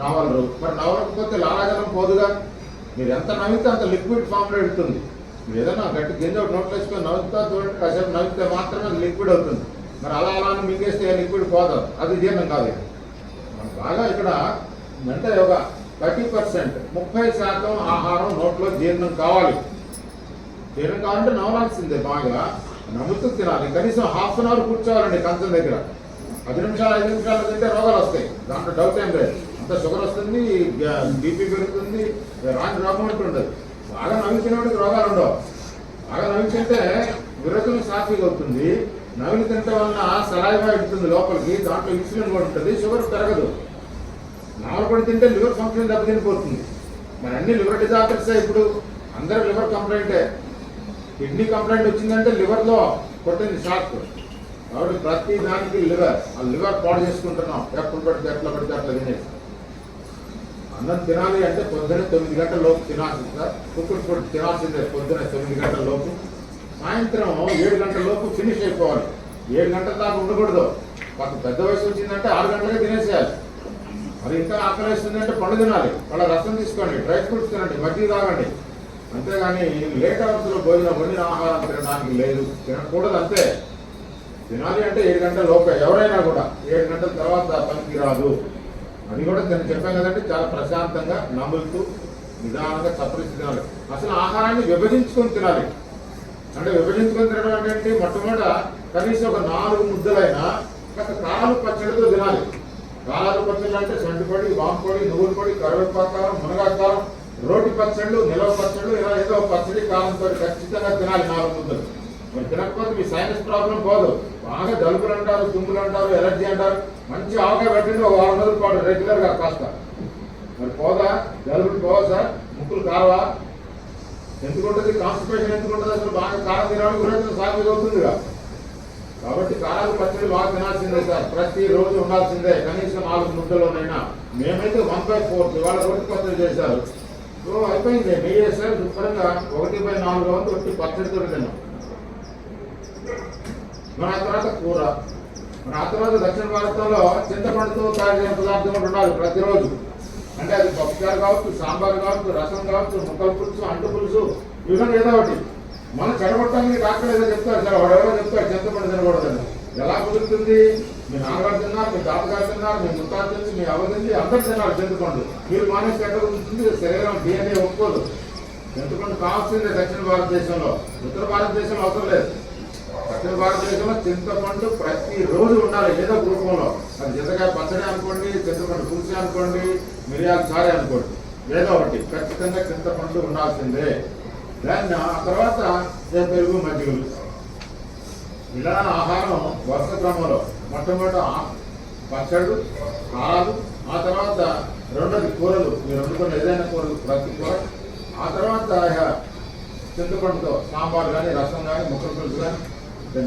Speaker 1: నవలరు. మరి నవలకపోతే లాలాజలం పోదుగా. మీరు ఎంత నవ్వితే అంత లిక్విడ్ ఫామ్లో వెళ్తుంది. మీరు ఏదైనా గట్టి గింజ ఒకటి నోట్లో వేసుకొని నవ్వుతా చూడండి, కాసేపు నవ్వితే మాత్రమే అది లిక్విడ్ అవుతుంది. మరి అలా అలా మింగేస్తే లిక్విడ్ పోదు, అది జీర్ణం కాదు. మనం బాగా ఇక్కడ అంటే ఒక 30%, 30% ఆహారం నోట్లో జీర్ణం కావాలి. జీర్ణం కావాలంటే నవ్వాల్సిందే. బాగా నవ్వుతూ తినాలి. కనీసం ½ అన్ అవర్ కూర్చోవాలండి కంచం దగ్గర. 10 నిమిషాలు 5 నిమిషాలు తింటే రోగాలు వస్తాయి, దాంట్లో డౌట్ ఏం లేదు. అంత షుగర్ వస్తుంది, బీపీ పెరుగుతుంది, రాని రోగం అంటూ ఉండదు. బాగా నవ్వి తినేవాడికి రోగాలు ఉండవు. బాగా నవ్వి తింటే విరోధం సాఫీగా అవుతుంది. నవ్వులు తినటం వలన సలైవా ఇస్తుంది లోపలికి, దాంట్లో ఇన్సులిన్ కూడా ఉంటుంది, షుగర్ పెరగదు. నావలపడి తింటే లివర్ ఫంక్షన్ దెబ్బతినిపోతుంది. మరి అన్ని లివర్ డిజార్డర్సే. ఇప్పుడు అందరూ లివర్ కంప్లైంటే. కిడ్నీ కంప్లైంట్ వచ్చిందంటే లివర్లో కొట్టింది షాక్. కాబట్టి ప్రతి దానికి లివర్, ఆ లివర్ పాడు చేసుకుంటున్నాం. ఎప్పుడు పడితే ఎట్లా పడితే అట్లా తినేసి. అన్నం తినాలి అంటే పొద్దున్నే 9 గంటల లోపు తినాల్సింది సార్. కుక్కర్ ఫుడ్ తినాల్సిందే పొద్దున్నే 9 గంటల లోపు. సాయంత్రం 7 గంటల లోపు ఫినిష్ అయిపోవాలి. 7 గంటల దాకా ఉండకూడదు. మాకు పెద్ద వయసు వచ్చిందంటే 6 గంటలకే తినేసేయాలి. మరి ఇంకా ఆకలి వేస్తుందంటే పండు తినాలి, వాళ్ళ రసం తీసుకోండి, డ్రై ఫ్రూట్స్ తినండి, మజ్జిగ తాగండి. అంతేగాని లేట్ అవర్స్లో భోజనం వండిన ఆహారం తినడానికి లేదు, తినకూడదు. అంతే. తినాలి అంటే 7 గంటల లోపే. ఎవరైనా కూడా 7 గంటల తర్వాత పనికి రాదు. అది కూడా నేను చెప్పాను కదండి, చాలా ప్రశాంతంగా నములుతూ నిదానంగా చప్పరిస్తూ తినాలి. అసలు ఆహారాన్ని విభజించుకొని తినాలి. అంటే విభజించుకొని తినడం అంటే మొట్టమొదట కనీసం ఒక 4 ముద్దలైనా కాస్త కారాలు పచ్చడితో తినాలి. కారాలు పచ్చళ్ళు అంటే సంటిపొడి, వాంపొడి, నువ్వుల పొడి, కరివేపాకారం, మునగాకారం, రోటి పచ్చళ్ళు, నిలవ పచ్చళ్ళు, ఇలా ఏదో పచ్చడి కారంతో ఖచ్చితంగా తినాలి 4 ముద్దలు. మరి తినకపోతే మీ సైనస్ ప్రాబ్లం పోదు. బాగా జలుబులు అంటారు, తుమ్ములు అంటారు, ఎలర్జీ అంటారు. మంచి ఆవకాయ పెట్టండి ఒక 6 రోజుల పాటు రెగ్యులర్గా కాస్త. మరి పోదా? జలుబులు పోవా సార్? ముక్కులు కారవా? ఎందుకుంటుంది కాన్స్టిపేషన్? ఎందుకుంటుంది? అసలు బాగా కారం తినాలి గురించి సాగు అవుతుందిగా. కాబట్టి కారాలు పచ్చడి బాగా తినాల్సిందే సార్. ప్రతిరోజు ఉండాల్సిందే, కనీసం 4 ముద్దలోనైనా. మేమైతే 1/4 ఇవాళ రొట్టె పచ్చడి చేశారు. సో అయిపోయింది. నెయ్యి వేసారు శుభ్రంగా 1/4 వంతు వచ్చి పచ్చడితో తిన్నాం. మన ఆ తర్వాత కూర. మన ఆ తర్వాత దక్షిణ భారతంలో చింతపండుతో తయారు చేసిన పదార్థం కూడా ఉండాలి ప్రతిరోజు. అంటే అది పప్పుచారు కావచ్చు, సాంబార్ కావచ్చు, రసం కావచ్చు, ముక్కల పులుసు, అంటు పులుసు, ఇవన్నీ ఏదో ఒకటి. మనం చెడగొట్టడానికి డాక్టర్ ఏదో చెప్తారు సార్, వాడెవరో చెప్తారు చింతపండు తినకూడదని. ఎలా కుదురుతుంది? మీ నాన్నగారు తిన్నారు, మీ తాతగారు తిన్నారు, మీ ముత్తాత తింది, మీ అవ్వ తింది, అందరూ తిన్నారు చింతపండు. మీరు మానేసి ఎక్కడ ఉంటుంది? శరీరం DNA ఒప్పుకోదు. చింతపండు కావాల్సిందే దక్షిణ భారతదేశంలో. ఉత్తర భారతదేశంలో అవసరం లేదు. దక్షిణ భారతదేశంలో చింతపండు ప్రతిరోజు ఉండాలి ఏదో రూపంలో. అది చింతకాయ పచ్చడి అనుకోండి, చింతపండు పులుసు అనుకోండి, మిరియాల చారే అనుకోండి, ఏదో ఒకటి ఖచ్చితంగా చింతపండు ఉండాల్సిందే. దాన్ని ఆ తర్వాత పెరుగు, మజ్జిగలు, ఇలా ఆహారం వరుస క్రమంలో. మొట్టమొదటి పచ్చళ్ళు, కారాలు, ఆ తర్వాత రెండోది కూరలు. మీరు వండుకున్న ఏదైనా కూరలు, ప్రతి కూర. ఆ తర్వాత చింతపండుతో సాంబార్ కానీ, రసం కానీ, ముక్కల పులుసు కానీ.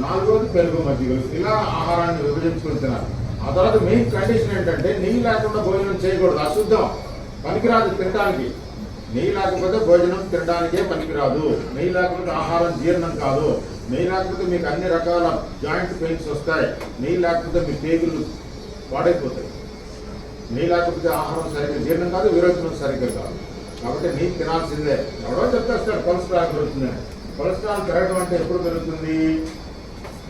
Speaker 1: 4వది పెరుగు, మజ్జిగలు. ఇలా ఆహారాన్ని విభజించుకుని తినాలి. ఆ తర్వాత మెయిన్ కండిషన్ ఏంటంటే నెయ్యి లేకుండా భోజనం చేయకూడదు. అశుద్ధం, పనికిరాదు తినడానికి. నెయ్యి లేకపోతే భోజనం తినడానికే పనికిరాదు. నెయ్యి లేకపోతే ఆహారం జీర్ణం కాదు. నెయ్యి లేకపోతే మీకు అన్ని రకాల జాయింట్ పెయిన్స్ వస్తాయి. నెయ్యి లేకపోతే మీ పేగులు పాడైపోతాయి. నెయ్యి లేకపోతే ఆహారం సరిగ్గా జీర్ణం కాదు, విరోచనం సరిగ్గా కాదు. కాబట్టి నెయ్యి తినాల్సిందే. ఎవరో చెప్తారు కొలెస్ట్రాల్ పెరుగుతుందని. కొలెస్ట్రాల్ పెరగడం అంటే ఎప్పుడు పెరుగుతుంది?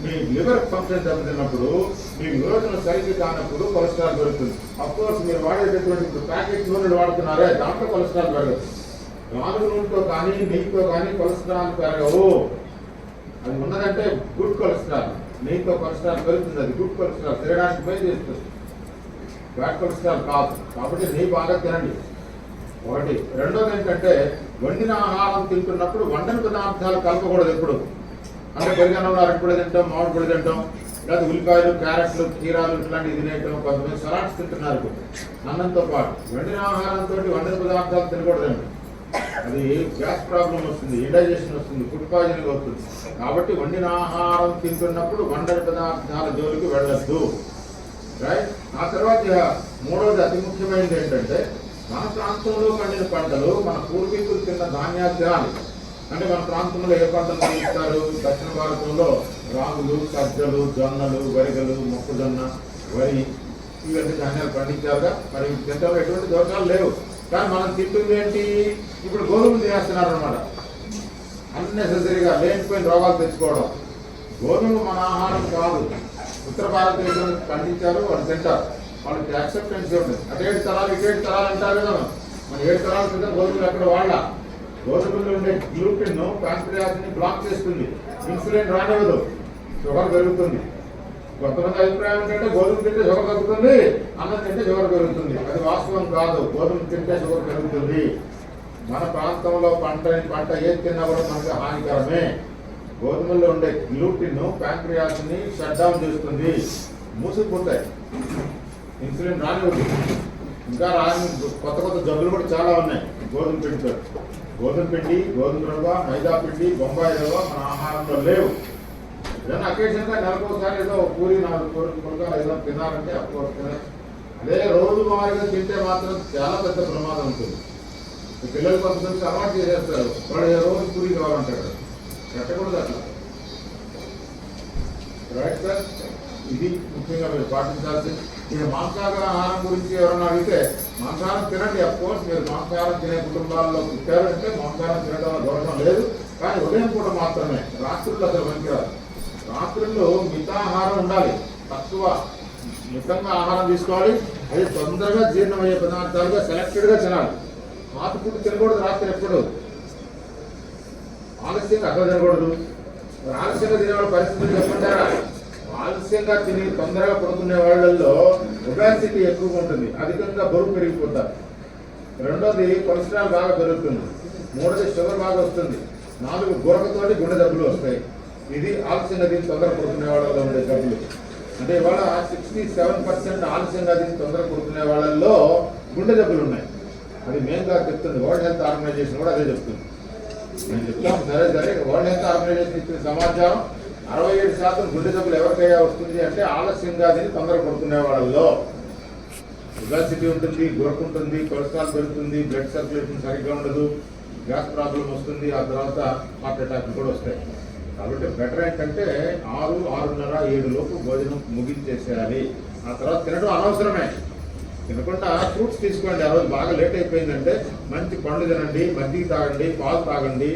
Speaker 1: మీ లివర్ ఫంక్షన్ దెబ్బతిన్నప్పుడు, మీ విరోచనం సరిగ్గా కానప్పుడు కొలెస్ట్రాల్ పెరుగుతుంది. అఫ్కోర్స్ మీరు వాడేటటువంటి ప్యాకెట్ నూనెలు వాడుతున్నారే, దాంట్లో కొలెస్ట్రాల్ పెరగదు. గానుగ నూనెతో కానీ, నెయ్యితో కానీ కొలెస్ట్రాల్ పెరగవు. అది ఉన్నదంటే గుడ్ కొలెస్ట్రాల్. నెయ్యితో కొలెస్ట్రాల్ పెరుగుతుంది, అది గుడ్ కొలెస్ట్రాల్, తినడానికి పై చేస్తుంది, బ్యాడ్ కొలెస్ట్రాల్ కాదు. కాబట్టి నెయ్యి బాగా తినండి. ఒకటి. రెండోది ఏంటంటే వండిన ఆహారం తింటున్నప్పుడు వండని పదార్థాలు కలపకూడదు ఎప్పుడు. అంటే పెరిగన్నంలో అరటిపొడి తింటాం, మామిడి పొడి తింటాం, లేదా ఉల్లిపాయలు, క్యారెట్లు, కీరాలు ఇట్లాంటివి తినేయటం. కొంతమంది సలాడ్స్ తింటున్నారు అన్నంతో పాటు. వండిన ఆహారంతో వండిన పదార్థాలు తినకూడదండి. అది గ్యాస్ ప్రాబ్లం వస్తుంది, ఇండైజెషన్ వస్తుంది, ఫుడ్ పాయిజనింగ్ అవుతుంది. కాబట్టి వండిన ఆహారం తింటున్నప్పుడు వండని పదార్థాల జోలికి వెళ్ళద్దు. రైట్. ఆ తర్వాత 3వది అతి ముఖ్యమైనది ఏంటంటే మన ప్రాంతంలో పండిన పంటలు, మన పూర్వీకులు తిన్న ధాన్యాలు తినాలి. అంటే మన ప్రాంతంలో ఏ పంటలు పండిస్తారు? దక్షిణ భారతంలో రాగులు, సజ్జలు, జొన్నలు, వరిగలు, మొక్కజొన్న, వరి, ఇవన్నీ ధాన్యాలు పండించారుగా. మరి తింటారు, ఎటువంటి దోషాలు లేవు. కానీ మనం తింటుంది ఏంటి? ఇప్పుడు గోధుమలు తినేస్తున్నారు అనమాట. అన్నెసెసరీగా లేనిపోయిన రోగాలు తెచ్చుకోవడం. గోధుమలు మన ఆహారం కాదు. ఉత్తర భారతదేశం పండించారు, వాళ్ళు తింటారు, వాళ్ళకి యాక్సెప్టెన్స్ ఉంటుంది. అటు 7 తరాలు ఇటు 7 తరాలు అంటారు కదా. మన 7 తరాల క్రితం గోధుమలు ఎక్కడ వాళ్ళ. గోధుమల్లో ఉండే గ్లూటెన్ ప్యాంక్రియాస్ని బ్లాక్ చేస్తుంది, ఇన్సులిన్ రానివ్వదు, షుగర్ పెరుగుతుంది. కొంతమంది అభిప్రాయం ఏంటంటే గోధుమ తింటే షుగర్ తగ్గుతుంది, అన్నం తింటే షుగర్ పెరుగుతుంది. అది వాస్తవం కాదు. గోధుమ తింటే షుగర్ పెరుగుతుంది. మన ప్రాంతంలో పంట ఏది తిన్నా కూడా మనకి హానికరమే. గోధుమల్లో ఉండే గ్లూటెన్ ప్యాంక్రియాస్ని షట్ డౌన్ చేస్తుంది, మూసుకుపోతాయి, ఇన్సులిన్ రానివ్వదు. ఇంకా రాని కొత్త కొత్త జబ్బులు కూడా చాలా ఉన్నాయి గోధుమ పిండితో. గోధుమ పిండి, గోధుమ రవ్వ, మైదా పిండి, బొంబాయి రవ్వ మన ఆహారంలో లేవు. ఏదైనా అకేషన్గా నెలకోసారి ఏదో పూరి 4 పులకాలు ఏదో తినాలంటే అప్పుడు తినాలి. అదే రోజు మారిగా తింటే మాత్రం చాలా పెద్ద ప్రమాదం ఉంటుంది. పిల్లలు కొంతమంది అలవాటు చేసేస్తారు, వాడు రోజు పూరి కావాలంటాడు. పెట్టకూడదు అట్లా. రైట్ సార్, ఇది ముఖ్యంగా మీరు పాటించాల్సింది. ఇక మాంసాహార ఆహారం గురించి ఎవరైనా అడిగితే మాంసాహారం తినండి. అఫ్కోర్స్ మీరు మాంసాహారం తినే కుటుంబాల్లో పుట్టారు అంటే మాంసాహారం తినడం దోషం లేదు. కానీ ఉదయం పూట మాత్రమే, రాత్రుల్లో అసలు పనికిరాదు. రాత్రుల్లో మితాహారం ఉండాలి, తక్కువ మితంగా ఆహారం తీసుకోవాలి. అది తొందరగా జీర్ణమయ్యే పదార్థాలుగా సెలెక్టెడ్గా తినాలి. పాత ఫుడ్ తినకూడదు రాత్రి ఎప్పుడు. ఆలస్యంగా అక్కడ తినకూడదు. ఆలస్యంగా తినేవాళ్ళ పరిస్థితులు చెప్పంటారా? ఆలస్యంగా తిని తొందరగా పడుకునే వాళ్ళల్లో ఒబేసిటీ ఎక్కువగా ఉంటుంది, అధికంగా బరువు పెరిగిపోతారు. రెండోది కొలెస్ట్రాల్ బాగా పెరుగుతుంది. మూడోది షుగర్ బాగా వస్తుంది. 4 గురకతోటి గుండె జబ్బులు వస్తాయి. ఇది ఆలస్యంగా తిని తొందర పడుకునే వాళ్ళలో ఉండే జబ్బులు. అంటే ఇవాళ 67% ఆలస్యంగా తిని తొందర పడుకునే వాళ్ళల్లో గుండె జబ్బులు ఉన్నాయి. అది మెయిన్గా చెప్తుంది. వరల్డ్ హెల్త్ ఆర్గనైజేషన్ కూడా అదే చెప్తుంది. నేను చెప్తాను సరే. వరల్డ్ హెల్త్ ఆర్గనైజేషన్ ఇచ్చిన సమాచారం 67% గుండె జబ్బులు ఎవరికైనా వస్తుంది అంటే ఆలస్యంగా తిని తొందర పడుకునే వాళ్ళల్లో. ఒబేసిటీ ఉంటుంది, గురకుంటుంది, కొలెస్ట్రాల్ పెరుగుతుంది, బ్లడ్ సర్క్యులేషన్ సరిగ్గా ఉండదు, గ్యాస్ ప్రాబ్లం వస్తుంది, ఆ తర్వాత హార్ట్ అటాక్లు కూడా వస్తాయి. కాబట్టి బెటర్ ఏంటంటే 6, 6:30, 7 లోపు భోజనం ముగించేసేయాలి. ఆ తర్వాత తినడం అనవసరమే. తినకుండా ఫ్రూట్స్ తీసుకోండి. ఆ రోజు బాగా లేట్ అయిపోయిందంటే మంచి పండ్లు తినండి, మజ్జిగ తాగండి, పాలు తాగండి,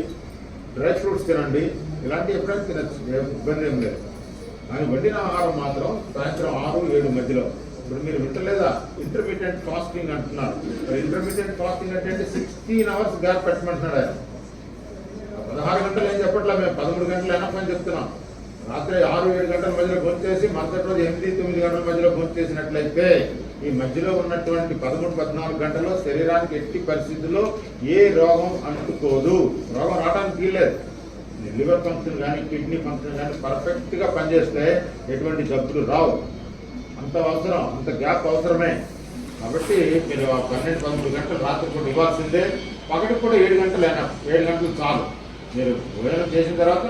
Speaker 1: డ్రై ఫ్రూట్స్ తినండి. ఇలాంటివి ఎప్పుడైనా తినచ్చు, ఇబ్బంది ఏం లేదు. కానీ వండిన ఆహారం మాత్రం సాయంత్రం 6, 7 మధ్యలో. ఇప్పుడు మీరు వింటలేదా ఇంటర్మీడియట్ ఫాస్టింగ్ అంటున్నారు. ఇంటర్మీడియట్ ఫాస్టింగ్ అంటే 16 hours గ్యాప్ పెట్టమంటున్నాడు ఆయన. 16 గంటలు ఏం చెప్పట్లా, మేము 13 గంటలు ఎనపని చెప్తున్నాం. రాత్రి 6, 7 గంటల మధ్యలో భోంచేసి మరుసటి రోజు 8, 9 గంటల మధ్యలో భోంచేసినట్లయితే ఈ మధ్యలో ఉన్నటువంటి 13, 14 గంటల్లో శరీరానికి ఎట్టి పరిస్థితుల్లో ఏ రోగం అంటుకోదు. రోగం రావడానికి వీల్లేదు. లివర్ ఫంక్షన్ కానీ కిడ్నీ ఫంక్షన్ కానీ పర్ఫెక్ట్గా పనిచేస్తే ఎటువంటి జబ్బులు రావు. అంత అవసరం, అంత గ్యాప్ అవసరమే. కాబట్టి మీరు 12, 13 గంటలు రాత్రి పూట ఇవ్వాల్సిందే. పగటి కూడా 7 గంటలు అయినా 7 గంటలు చాలు. మీరు భోజనం చేసిన తర్వాత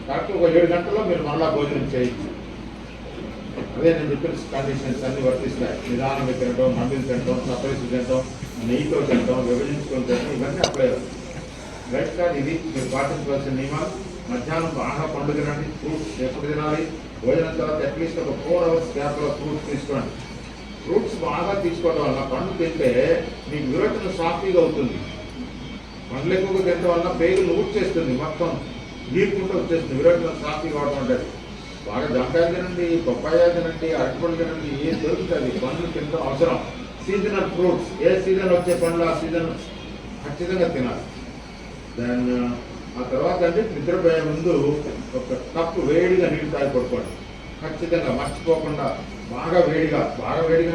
Speaker 1: కరెక్ట్ ఒక 7 గంటల్లో మీరు మళ్ళా భోజనం చేయొచ్చు. అదే నేను చెప్పిన కండిషన్స్ అన్ని వర్తిస్తాయి. నిదానంగా తినడం, నమ్మిలు తినడం, సపరేసి తినడం, నెయ్యితో తినడం, విభజించుకొని తినడం, ఇవన్నీ అప్లై అవుతాయి. రైట్ సార్, ఇది మీరు పాటించవలసిన నియమాలు. మధ్యాహ్నం బాగా పండు తినండి. ఫ్రూట్స్ ఎప్పుడు తినాలి? భోజనం తర్వాత అట్లీస్ట్ ఒక 4 hours గ్యాప్లో ఫ్రూట్స్ తీసుకోండి. ఫ్రూట్స్ బాగా తీసుకోవడం వల్ల పండు తింటే మీకు విరోచన సాఫీగా అవుతుంది. పండ్లు ఎక్కువగా తినడం వల్ల పేగులు ఊడ్చేస్తుంది, మొత్తం నీరుకుంటూ వచ్చేస్తుంది, విరోచన సాఫీగా అవడం ఉంటుంది. బాగా జాంకాయలు తినండి, పప్పాయ తినండి, అరటిపళ్ళు తినండి, ఏం దొరుకుతుంది పండ్లు తినడం అవసరం. సీజనల్ ఫ్రూట్స్, ఏ సీజన్ వచ్చే పండ్లు ఆ సీజన్ ఖచ్చితంగా తినాలి. దాన్ని ఆ తర్వాత అంటే నిద్రపోయే ముందు ఒక కప్పు వేడిగా నీళ్ళు తాగి పడుకోండి ఖచ్చితంగా, మర్చిపోకుండా. బాగా వేడిగా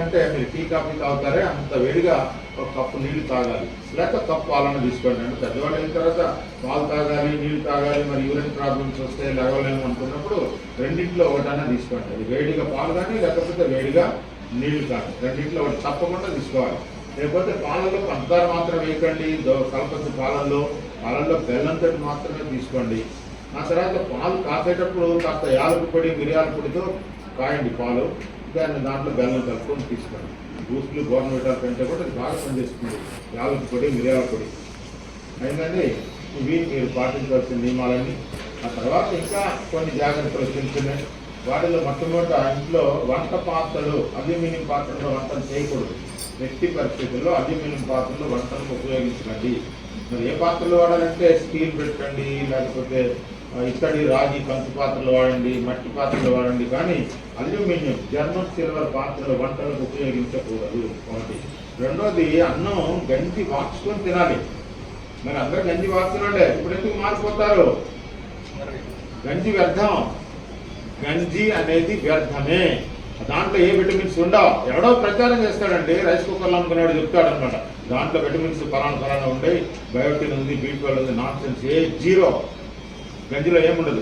Speaker 1: అంటే మీరు టీ కాఫీ తాగుతారే అంత వేడిగా ఒక కప్పు నీళ్లు తాగాలి, లేక కప్పు పాలన తీసుకోండి. అంటే పెద్దవాళ్ళు అయిన తర్వాత పాలు తాగాలి, నీళ్లు తాగాలి, మరి యూరిన్ ప్రాబ్లమ్స్ వస్తే లేవలేము అనుకున్నప్పుడు రెండింటిలో ఒకటన్నా తీసుకోండి. అది వేడిగా పాలు కానీ లేకపోతే వేడిగా నీళ్లు కానీ, రెండింటిలో ఒకటి తప్పకుండా తీసుకోవాలి. లేకపోతే పాలల్లో పంచదార మాత్రం వేయకండి, కలపచ్చు. పాలల్లో బెల్లంతో మాత్రమే తీసుకోండి. ఆ తర్వాత పాలు కాసేటప్పుడు కాస్త యాలకుల పొడి, మిరియాల పొడితో కాయండి పాలు, దాంట్లో బెల్లం కలుపుకొని తీసుకోండి. బూస్టులు, బోర్న్విటా కంటే కూడా అది బాగా పనిచేస్తుంది. యాలకుల పొడి, మిరియాల పొడి అయిందండి. ఇవి మీరు పాటించవలసిన నియమాలన్నీ. ఆ తర్వాత ఇంకా కొన్ని జాగ్రత్తలు చిన్న వాటిలో మొట్టమొదట ఇంట్లో వంట పాత్రలు, అల్యూమినియం పాత్రలో వంటలు చేయకూడదు. ఎట్టి పరిస్థితుల్లో అల్యూమినియం పాత్రలు వంటలకు ఉపయోగించకండి. మరి ఏ పాత్రలు వాడాలంటే స్టీల్ పెట్టండి, లేకపోతే ఇత్తడి, రాగి, కంచు పాత్రలు వాడండి, మట్టి పాత్రలు వాడండి. కానీ అల్యూమినియం, జర్మన్ సిల్వర్ పాత్రలు వంటలకు ఉపయోగించకూడదు. ఒకటి. రెండోది, అన్నం గంజి వార్చుకొని తినాలి. మరి అందరూ గంజి వార్చునండే, ఇప్పుడు ఎందుకు మారిపోతారు? గంజి వ్యర్థం. గంజి అనేది వ్యర్థమే. దాంట్లో ఏ విటమిన్స్ ఉండవు. ఎవడో ప్రచారం చేస్తాడండి, రైస్ కుక్కర్లో అమ్ముకునేవాడు చెప్తాడు అనమాట, దాంట్లో విటమిన్స్ ఫలానా ఉండేవి, బయోటిన్ ఉంది, బీ12 ఉంది. Non sense, zero. గంజిలో ఏముండదు.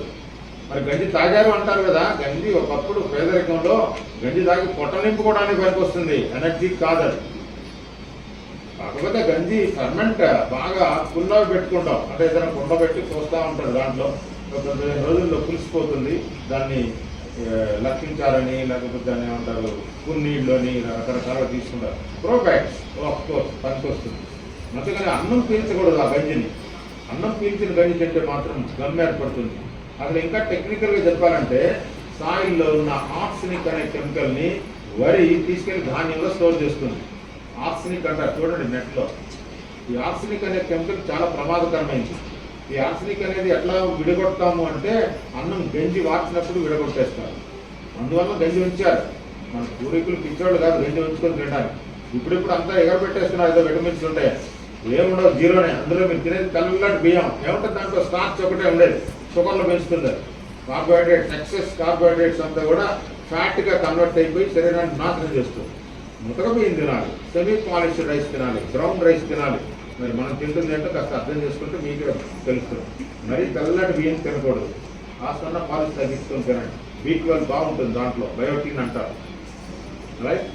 Speaker 1: మరి గంజి తాగారు అంటారు కదా, గంజి ఒకప్పుడు పేదరికంలో గంజి తాగి పొట్ట నింపుకోవడానికి పనికి వస్తుంది, ఎనర్జీ కాదు అది. కాకపోతే గంజి ఫర్మెంట్ బాగా కుండ పెట్టుకుంటాం, అంటే ఏదైనా కుండ పెట్టి పోస్తూ ఉంటారు, దాంట్లో ఒక 15 రోజుల్లో పులిసిపోతుంది. దాన్ని లక్షించాలని లేకపోతే దాన్ని ఏమంటారు కున్నీళ్ళు అని రకరకాలుగా తీసుకుంటారు. ప్రోబ్యాక్స్ కోర్స్ పనికి వస్తుంది. అందుకని అన్నం పీల్చకూడదు ఆ గంజిని. అన్నం పీల్చిన గంజి తింటే మాత్రం గమ్ ఏర్పడుతుంది. అసలు ఇంకా టెక్నికల్గా చెప్పాలంటే సాయిల్లో ఉన్న ఆర్సెనిక్ అనే కెమికల్ని వరి తీసుకెళ్లి ధాన్యంలో స్టోర్ చేస్తుంది. ఆర్సెనిక్ అంటారు చూడండి నెట్లో. ఈ ఆర్సెనిక్ అనే కెమికల్ చాలా ప్రమాదకరమైంది. ఈ ఆర్సెనిక్ అనేది ఎట్లా విడగొడతాము అంటే అన్నం గంజి వార్చినప్పుడు విడగొట్టేస్తారు. అందువల్ల గంజి ఉంచారు. మన పూర్వీకులు పిచ్చోళ్ళు కాదు గంజి ఉంచుకొని తినడానికి. ఇప్పుడిప్పుడు అంతా ఎగరబెట్టేస్తున్నారు, ఏదో విటమిన్స్ ఉంటాయి, ఏముండవు, జీరోనే. అందులో మీరు తినేది తెల్లటి బియ్యం ఏముంటుంది, దాంట్లో స్టార్చ్ ఒకటే ఉండేది, షుగర్లో పెంచుతుంది. కార్బోహైడ్రేట్స్, ఎక్సెస్ కార్బోహైడ్రేట్స్ అంతా కూడా ఫ్యాట్గా కన్వర్ట్ అయిపోయి శరీరాన్ని నాశనం చేస్తుంది. ముతక బియ్యం తినాలి, సెమీ పాలిష్డ్ రైస్ తినాలి, బ్రౌన్ రైస్ తినాలి. మరి మనం తింటుంది ఏంటో కాస్త అర్థం చేసుకుంటే మీకు తెలుస్తుంది. మరీ తెల్లటి బియ్యం తినకూడదు, కాస్త పాలిష్ తగ్గించుకొని తినండి. B12 బాగుంటుంది దాంట్లో, బయోటిన్ అంటారు, రైట్.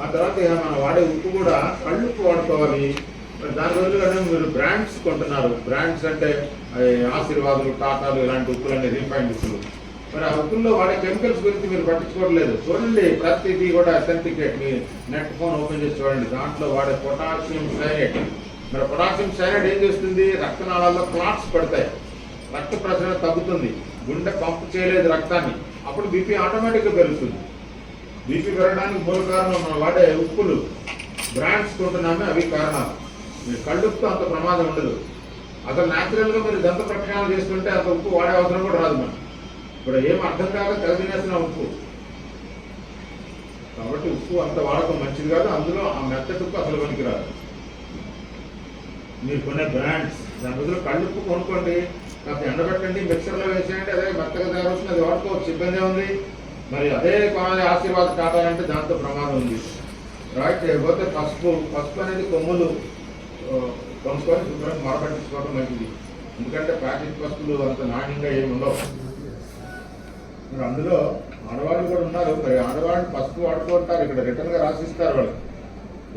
Speaker 1: ఆ తర్వాత మనం వాడే ఉప్పు కూడా కళ్ళుప్పు వాడుకోవాలి. దాని బదులుగానే మీరు బ్రాండ్స్ కొంటున్నారు. బ్రాండ్స్ అంటే ఆశీర్వాదులు, టాటాలు ఇలాంటి ఉప్పులన్నీ రీఫైండ్ ఉప్పులు. మరి ఆ ఉప్పుల్లో వాడే కెమికల్స్ గురించి మీరు పట్టించుకోవట్లేదు. చూడండి, ప్రతిదీ కూడా అథెంటికేట్. మీ నెట్ ఫోన్ ఓపెన్ చేసి చూడండి, దాంట్లో వాడే పొటాషియం సైనైడ్. మరి పొటాషియం సైనైడ్ ఏం చేస్తుంది, రక్తనాళాల్లో క్లాట్స్ పడతాయి, రక్త ప్రసరణ తగ్గుతుంది, గుండె పంపు చేయలేదు రక్తాన్ని, అప్పుడు బీపీ ఆటోమేటిక్గా పెరుగుతుంది. బీపీ పెరగడానికి మూల కారణం మనం వాడే ఉప్పులు. బ్రాండ్స్ కొంటున్నామే అవి కారణాలు. మీరు కళ్ళుప్పుతో అంత ప్రమాదం ఉండదు. అసలు న్యాచురల్గా మీరు దంత ప్రక్షాళన చేసుకుంటే అంత ఉప్పు వాడే అవసరం కూడా రాదు. మనం ఇప్పుడు ఏం అర్థం కాక కలిగినేసిన ఉప్పు. కాబట్టి ఉప్పు అంత వాడకం మంచిది కాదు. అందులో ఆ మెత్తటి ఉప్పు అసలు పనికిరాదు. మీరు కొనే బ్రాండ్స్ దాని బదులు కళ్ళుప్పు కొనుక్కోండి, కాస్త ఎండబెట్టండి, మిక్సర్లో వేసేయండి, అదే మెత్తగా తయారవుతుంది, అది వాడుకోవచ్చు, ఇబ్బంది ఉంది. మరి అదే కొనాలి ఆశీర్వాదం కావాలంటే దాంతో ప్రమాదం ఉంది, రైట్. లేకపోతే పసుపు అనేది కొమ్ములు కొనుక్కొని శుభ్రంగా మరపట్టించుకోవడం మంచిది. ఎందుకంటే ప్యాకెట్ పసుపులు అంత నాణ్యంగా ఏమి ఉండవు. మరి అందులో ఆడవాళ్ళు కూడా ఉన్నారు. మరి ఆడవాళ్ళు పసుపు వాడుకుంటారు, ఇక్కడ రిటర్న్గా రాసిస్తారు. వాళ్ళు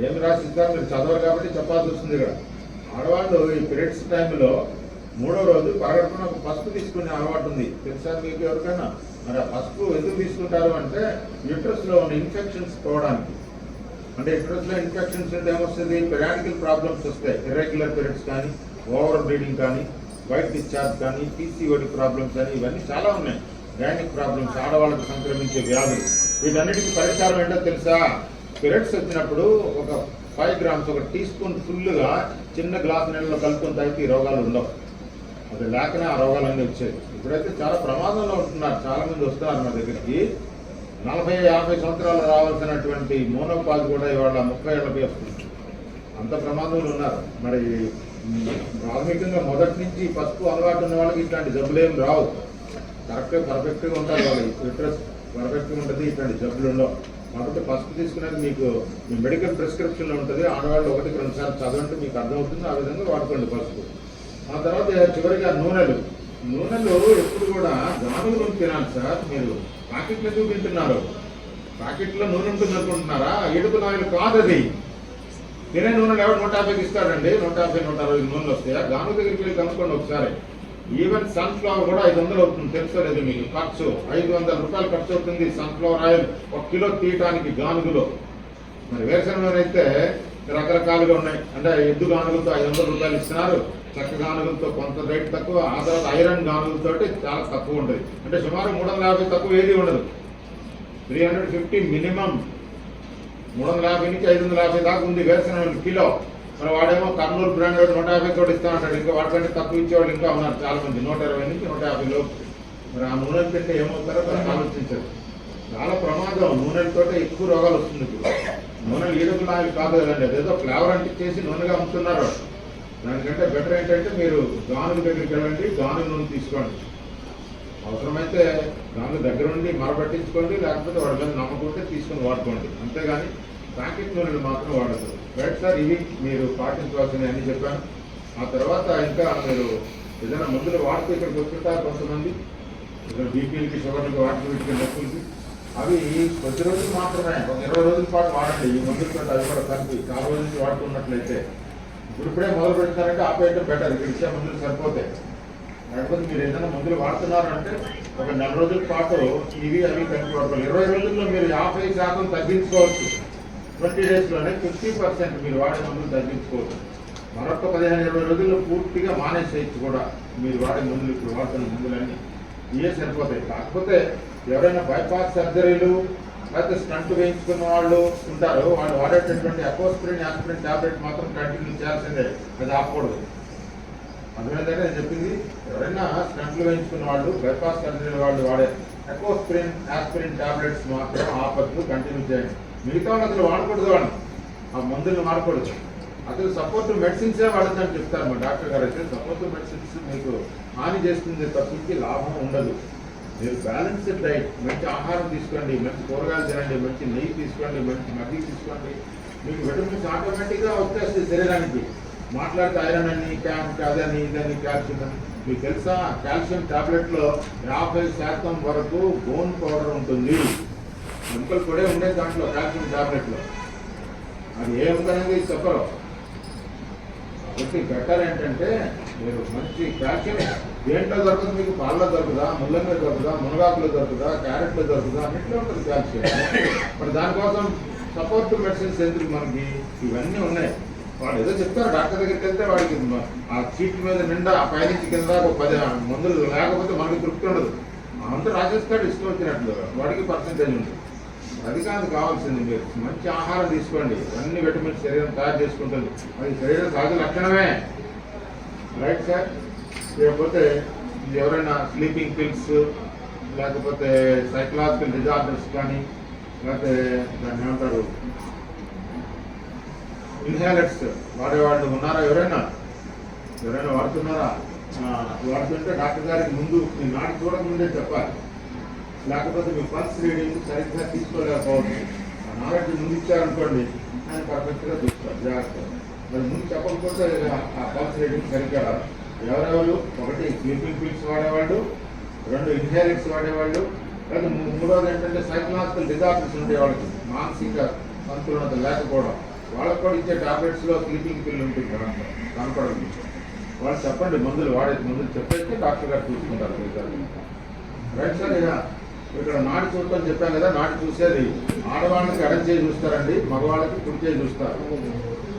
Speaker 1: ఏమి రాసిస్తారు మీరు చదవరు కాబట్టి చెప్పాల్సి వస్తుంది. ఇక్కడ ఆడవాళ్ళు ఈ పీరియడ్స్ టైంలో 3వ రోజు పరగడుపున పసుపు తీసుకునే అలవాటు ఉంది, తెలుసా మీకు ఎవరికైనా? మరి ఆ పసుపు ఎందుకు తీసుకుంటారు అంటే యూట్రస్లో ఉన్న ఇన్ఫెక్షన్స్ పోవడానికి. అంటే యూట్రస్లో ఇన్ఫెక్షన్స్ అంటే ఏమొస్తుంది, పెరాడికల్ ప్రాబ్లమ్స్ వస్తాయి. ఇర్రెగ్యులర్ పీరియడ్స్ కానీ, ఓవర్ బ్లీడింగ్ కానీ, వైట్ డిశ్చార్జ్ కానీ, PCOD ప్రాబ్లమ్స్ కానీ, ఇవన్నీ చాలా ఉన్నాయి. గైనిక్ ప్రాబ్లమ్స్, ఆడవాళ్ళకు సంక్రమించే వ్యాధులు. వీటన్నిటికీ పరిష్కారం ఏంటో తెలుసా? పీరియడ్స్ వచ్చినప్పుడు ఒక 5 grams, 1 teaspoon ఫుల్గా చిన్న గ్లాసు నీళ్ళలో కలుపుకొని తాగితే ఈ రోగాలు ఉండవు. అది లేకనే ఆ రోగాలన్నీ వచ్చాయి. ఇప్పుడైతే చాలా ప్రమాదంలో ఉంటున్నారు. చాలామంది వస్తున్నారు మా దగ్గరికి. 40-50 సంవత్సరాలు రావాల్సినటువంటి మోనోపాజ్ కూడా ఇవాళ 30 ఏళ్ళకే వస్తుంది. అంత ప్రమాదంలో ఉన్నారు. మరి ప్రాథమికంగా మొదటి నుంచి పసుపు అలవాటు ఉన్న వాళ్ళకి ఇట్లాంటి జబ్బులేం రావు. పర్ఫెక్ట్గా ఉంటారు. వాళ్ళు యూట్రస్ పర్ఫెక్ట్గా ఉంటుంది, ఇట్లాంటి జబ్బులు ఉండవు. కాబట్టి పసుపు తీసుకునేది మీకు మీ మెడికల్ ప్రిస్క్రిప్షన్లో ఉంటుంది. ఆడవాళ్ళు 1-2 సార్లు చదవండి, మీకు అర్థమవుతుంది. ఆ విధంగా వాడుకోండి పసుపు. ఆ తర్వాత చివరిగా నూనెలు ఎప్పుడు కూడా గానుగ నూనె తినాలి సార్. మీరు ప్యాకెట్లు ఎందుకు తింటున్నారు? ప్యాకెట్లో నూనె ఉంటుంది అనుకుంటున్నారా? ఎడుపుల ఆయిల్ కాదు అది. తినే నూనెలు ఎవరు 150కి ఇస్తాడండి? 150-160 నూనెలు వస్తాయా? గానుగ దగ్గరికి వెళ్ళి కనుక్కోండి ఒకసారి. ఈవెన్ సన్ఫ్లవర్ కూడా 500 అవుతుంది, తెలుసలేదు మీకు? ఖర్చు 500 రూపాయలు ఖర్చు అవుతుంది సన్ఫ్లవర్ ఆయిల్ 1 కిలో తీయటానికి గానుగులో. మరి వేరుశనగ నూనె అయితే రకరకాలుగా ఉన్నాయి. అంటే ఎద్దు గానుగులతో 500 రూపాయలు ఇస్తున్నారు, చెక్క గానుగులతో కొంత రేట్ తక్కువ, ఆ తర్వాత ఐరన్ గానుగులతో చాలా తక్కువ ఉంటుంది. అంటే సుమారు 350 తక్కువ ఏది ఉండదు. 350 మినిమం. 350 నుంచి 550 దాకా ఉంది వేరుశనగ కిలో. మరి వాడేమో కర్నూలు బ్రాండెడ్ 150 తోటి ఇస్తా ఉంటాడు. ఇంకా వాటికంటే తక్కువ ఇచ్చేవాళ్ళు ఇంకా ఉన్నారు చాలా మంది, 120 నుంచి 150 లోపు. మరి ఆ నూనెలు తింటే ఏమవుతారో మనం ఆలోచించారు. చాలా ప్రమాదం. నూనెలతో ఎక్కువ రోగాలు వస్తుంది. ఇప్పుడు నూనెలు ఈడుకు ఆయిల్ కాదు కదండి, అదేదో ఫ్లేవర్ అంటించేసి నూనెగా అమ్ముతున్నారు. దానికంటే బెటర్ ఏంటంటే మీరు గానుగ దగ్గరికి వెళ్ళండి, గానుగ నూనె తీసుకోండి. అవసరమైతే గానుగ దగ్గర ఉండి మరపట్టించుకోండి, లేకపోతే వాడి మీద నమ్మకుంటే తీసుకుని వాడుకోండి. అంతేగాని ప్యాకెట్ నూనెలు మాత్రం వాడదు. రైట్ సార్, ఇవి మీరు పాటించవలసినవి అన్నీ చెప్పాను. ఆ తర్వాత ఇంకా మీరు ఏదైనా మందులు వాడుతూ ఇక్కడికి వస్తుంటారు కొంతమంది, ఇక్కడ బీపీలకి, షుగర్లకి, వాటికి వీటికి నొప్పులకి. అవి కొద్ది రోజులు మాత్రమే, ఒక 20 రోజుల పాటు వాడండి ఈ మందులతో. అవి కూడా కలిపి చాలా రోజుల నుంచి వాడుతున్నట్లయితే ఇప్పుడే మొదలు పెడతారంటే ఆపేయటం బెటర్. ఇక్కడ ఇచ్చే మందులు సరిపోతాయి. లేకపోతే మీరు ఏదైనా మందులు వాడుతున్నారంటే ఒక 4 రోజుల పాటు ఇవి అవి కలిపి వాడుకోవాలి. 20 రోజుల్లో మీరు 50% తగ్గించుకోవచ్చు. 20 డేస్లోనే 50% మీరు వాడే మందులు తగ్గించుకోవచ్చు. మరొక 15-20 రోజుల్లో పూర్తిగా మానేసేయచ్చు కూడా. మీరు వాడే మందులు, ఇప్పుడు వాడుతున్న మందులన్నీ ఇవే సరిపోతాయి. కాకపోతే ఎవరైనా బైపాస్ సర్జరీలు లేకపోతే స్టంట్ వేయించుకున్న వాళ్ళు ఉంటారు, వాళ్ళు వాడేటటువంటి ఎకోస్ప్రిన్, యాస్ప్రిన్ టాబ్లెట్ మాత్రం కంటిన్యూ చేయాల్సిందే, అది ఆపకూడదు. అందుకంటే నేను చెప్పింది, ఎవరైనా స్టంట్లు వేయించుకున్న వాళ్ళు, బైపాస్ సర్జరీ వాళ్ళు వాడే ఎకోస్ప్రిన్, యాస్ప్రిన్ టాబ్లెట్స్ మాత్రం ఆపద్దు, కంటిన్యూ చేయండి. మిగతా వాళ్ళు అసలు వాడకూడదు, వాళ్ళు ఆ మందులను వాడకూడదు. అసలు సపోర్టివ్ మెడిసిన్సే వాడద్దని చెప్తారు మా డాక్టర్ గారు. అయితే సపోర్టివ్ మెడిసిన్స్ మీకు హాని చేస్తుంది తప్పించి లాభం ఉండదు. మీరు బ్యాలెన్స్డ్ డైట్, మంచి ఆహారం తీసుకోండి, మంచి కూరగాయలు తినండి, మంచి నెయ్యి తీసుకోండి, మంచి మజ్జిగ తీసుకోండి. మీకు విటమిన్స్ ఆటోమేటిక్గా వచ్చేస్తుంది శరీరానికి. మాట్లాడితే ఐరన్ అని, అదని, ఇదని, కాల్షియం అని. మీకు తెలుసా, కాల్షియం టాబ్లెట్లో 50% వరకు బోన్ పౌడర్ ఉంటుంది. ఎముకలు కూడా ఉండేది దాంట్లో, కాల్షియం టాబ్లెట్లో. అది ఏ ఎముకనేది చెప్పరు. కాబట్టి బెటర్ ఏంటంటే మీరు మంచి కాల్షియం దేంట్లో దొరకదు మీకు? పాలలో దొరుకుదా, ముల్లంగా దొరుకుదా, మునగాకులో దొరుకుదా, క్యారెట్లో దొరుకుదా, అన్నింటిలో ఉంటుంది కాల్షియం. మరి దానికోసం సపోర్టివ్ మెడిసిన్స్ ఎందుకు మనకి? ఇవన్నీ ఉన్నాయి. వాళ్ళు ఏదో చెప్తారు, డాక్టర్ దగ్గరికి వెళ్తే వాడికి ఆ సీట్ మీద నిండా ఆ పైనుంచి కింద ఒక 10 మందులు లేకపోతే మనకి తృప్తి ఉండదు. అంతా రాసేస్తాడు ఇష్టం వచ్చినట్లు, వాడికి పర్సెంటేజ్ ఉంటుంది. అది కాదు కావాల్సింది. మీరు మంచి ఆహారం తీసుకోండి, అన్ని విటమిన్స్ శరీరం తయారు చేసుకుంటుంది. అది శరీరం సహజ లక్షణమే, రైట్ సార్? లేకపోతే ఎవరైనా స్లీపింగ్ పిల్స్, లేకపోతే సైకలాజికల్ డిజార్డర్స్ కానీ, లేకపోతే దాన్ని ఏమంటారు ఇన్హేలర్స్ వాడేవాళ్ళు ఉన్నారా? ఎవరైనా వాడుతున్నారా? వాడుతుంటే డాక్టర్ గారికి ముందు మీ నాటి చూడకముందే చెప్పాలి. లేకపోతే మీ పల్స్ రీడింగ్ సరిగ్గా తీసుకోలేకపోవచ్చు. ఆ నాలెడ్జ్ ముందు ఇచ్చారనుకోండి, ఆయన పర్ఫెక్ట్గా చూస్తారు, జాగ్రత్త. మరి ముందు చెప్పకపోతే ఆ పల్స్ రీడింగ్ సరిగ్గా రాదు. ఎవరెవరు? 1 స్లీపింగ్ పిల్స్ వాడేవాళ్ళు, 2 ఇన్హేలర్స్ వాడేవాళ్ళు, లేదా 3వది ఏంటంటే సైకలాజికల్ డిజార్డర్స్ ఉండేవాళ్ళకి, మానసిక సంతులనత లేకపోవడం, వాళ్ళకు కూడా ఇచ్చే టాబ్లెట్స్లో స్లీపింగ్ పిల్ ఉంటుంది కనపడదు. వాళ్ళు చెప్పండి మందులు వాడేది, మందులు చెప్పేస్తే డాక్టర్ గారు చూసుకుంటారు. Right sir? ఇక ఇక్కడ నాటి చూడటం చెప్పాను కదా, నాటి చూసేది ఆడవాళ్ళకి ఎడం చేయి చూస్తారండి, మగవాళ్ళకి కుడి చేయి చూస్తారు.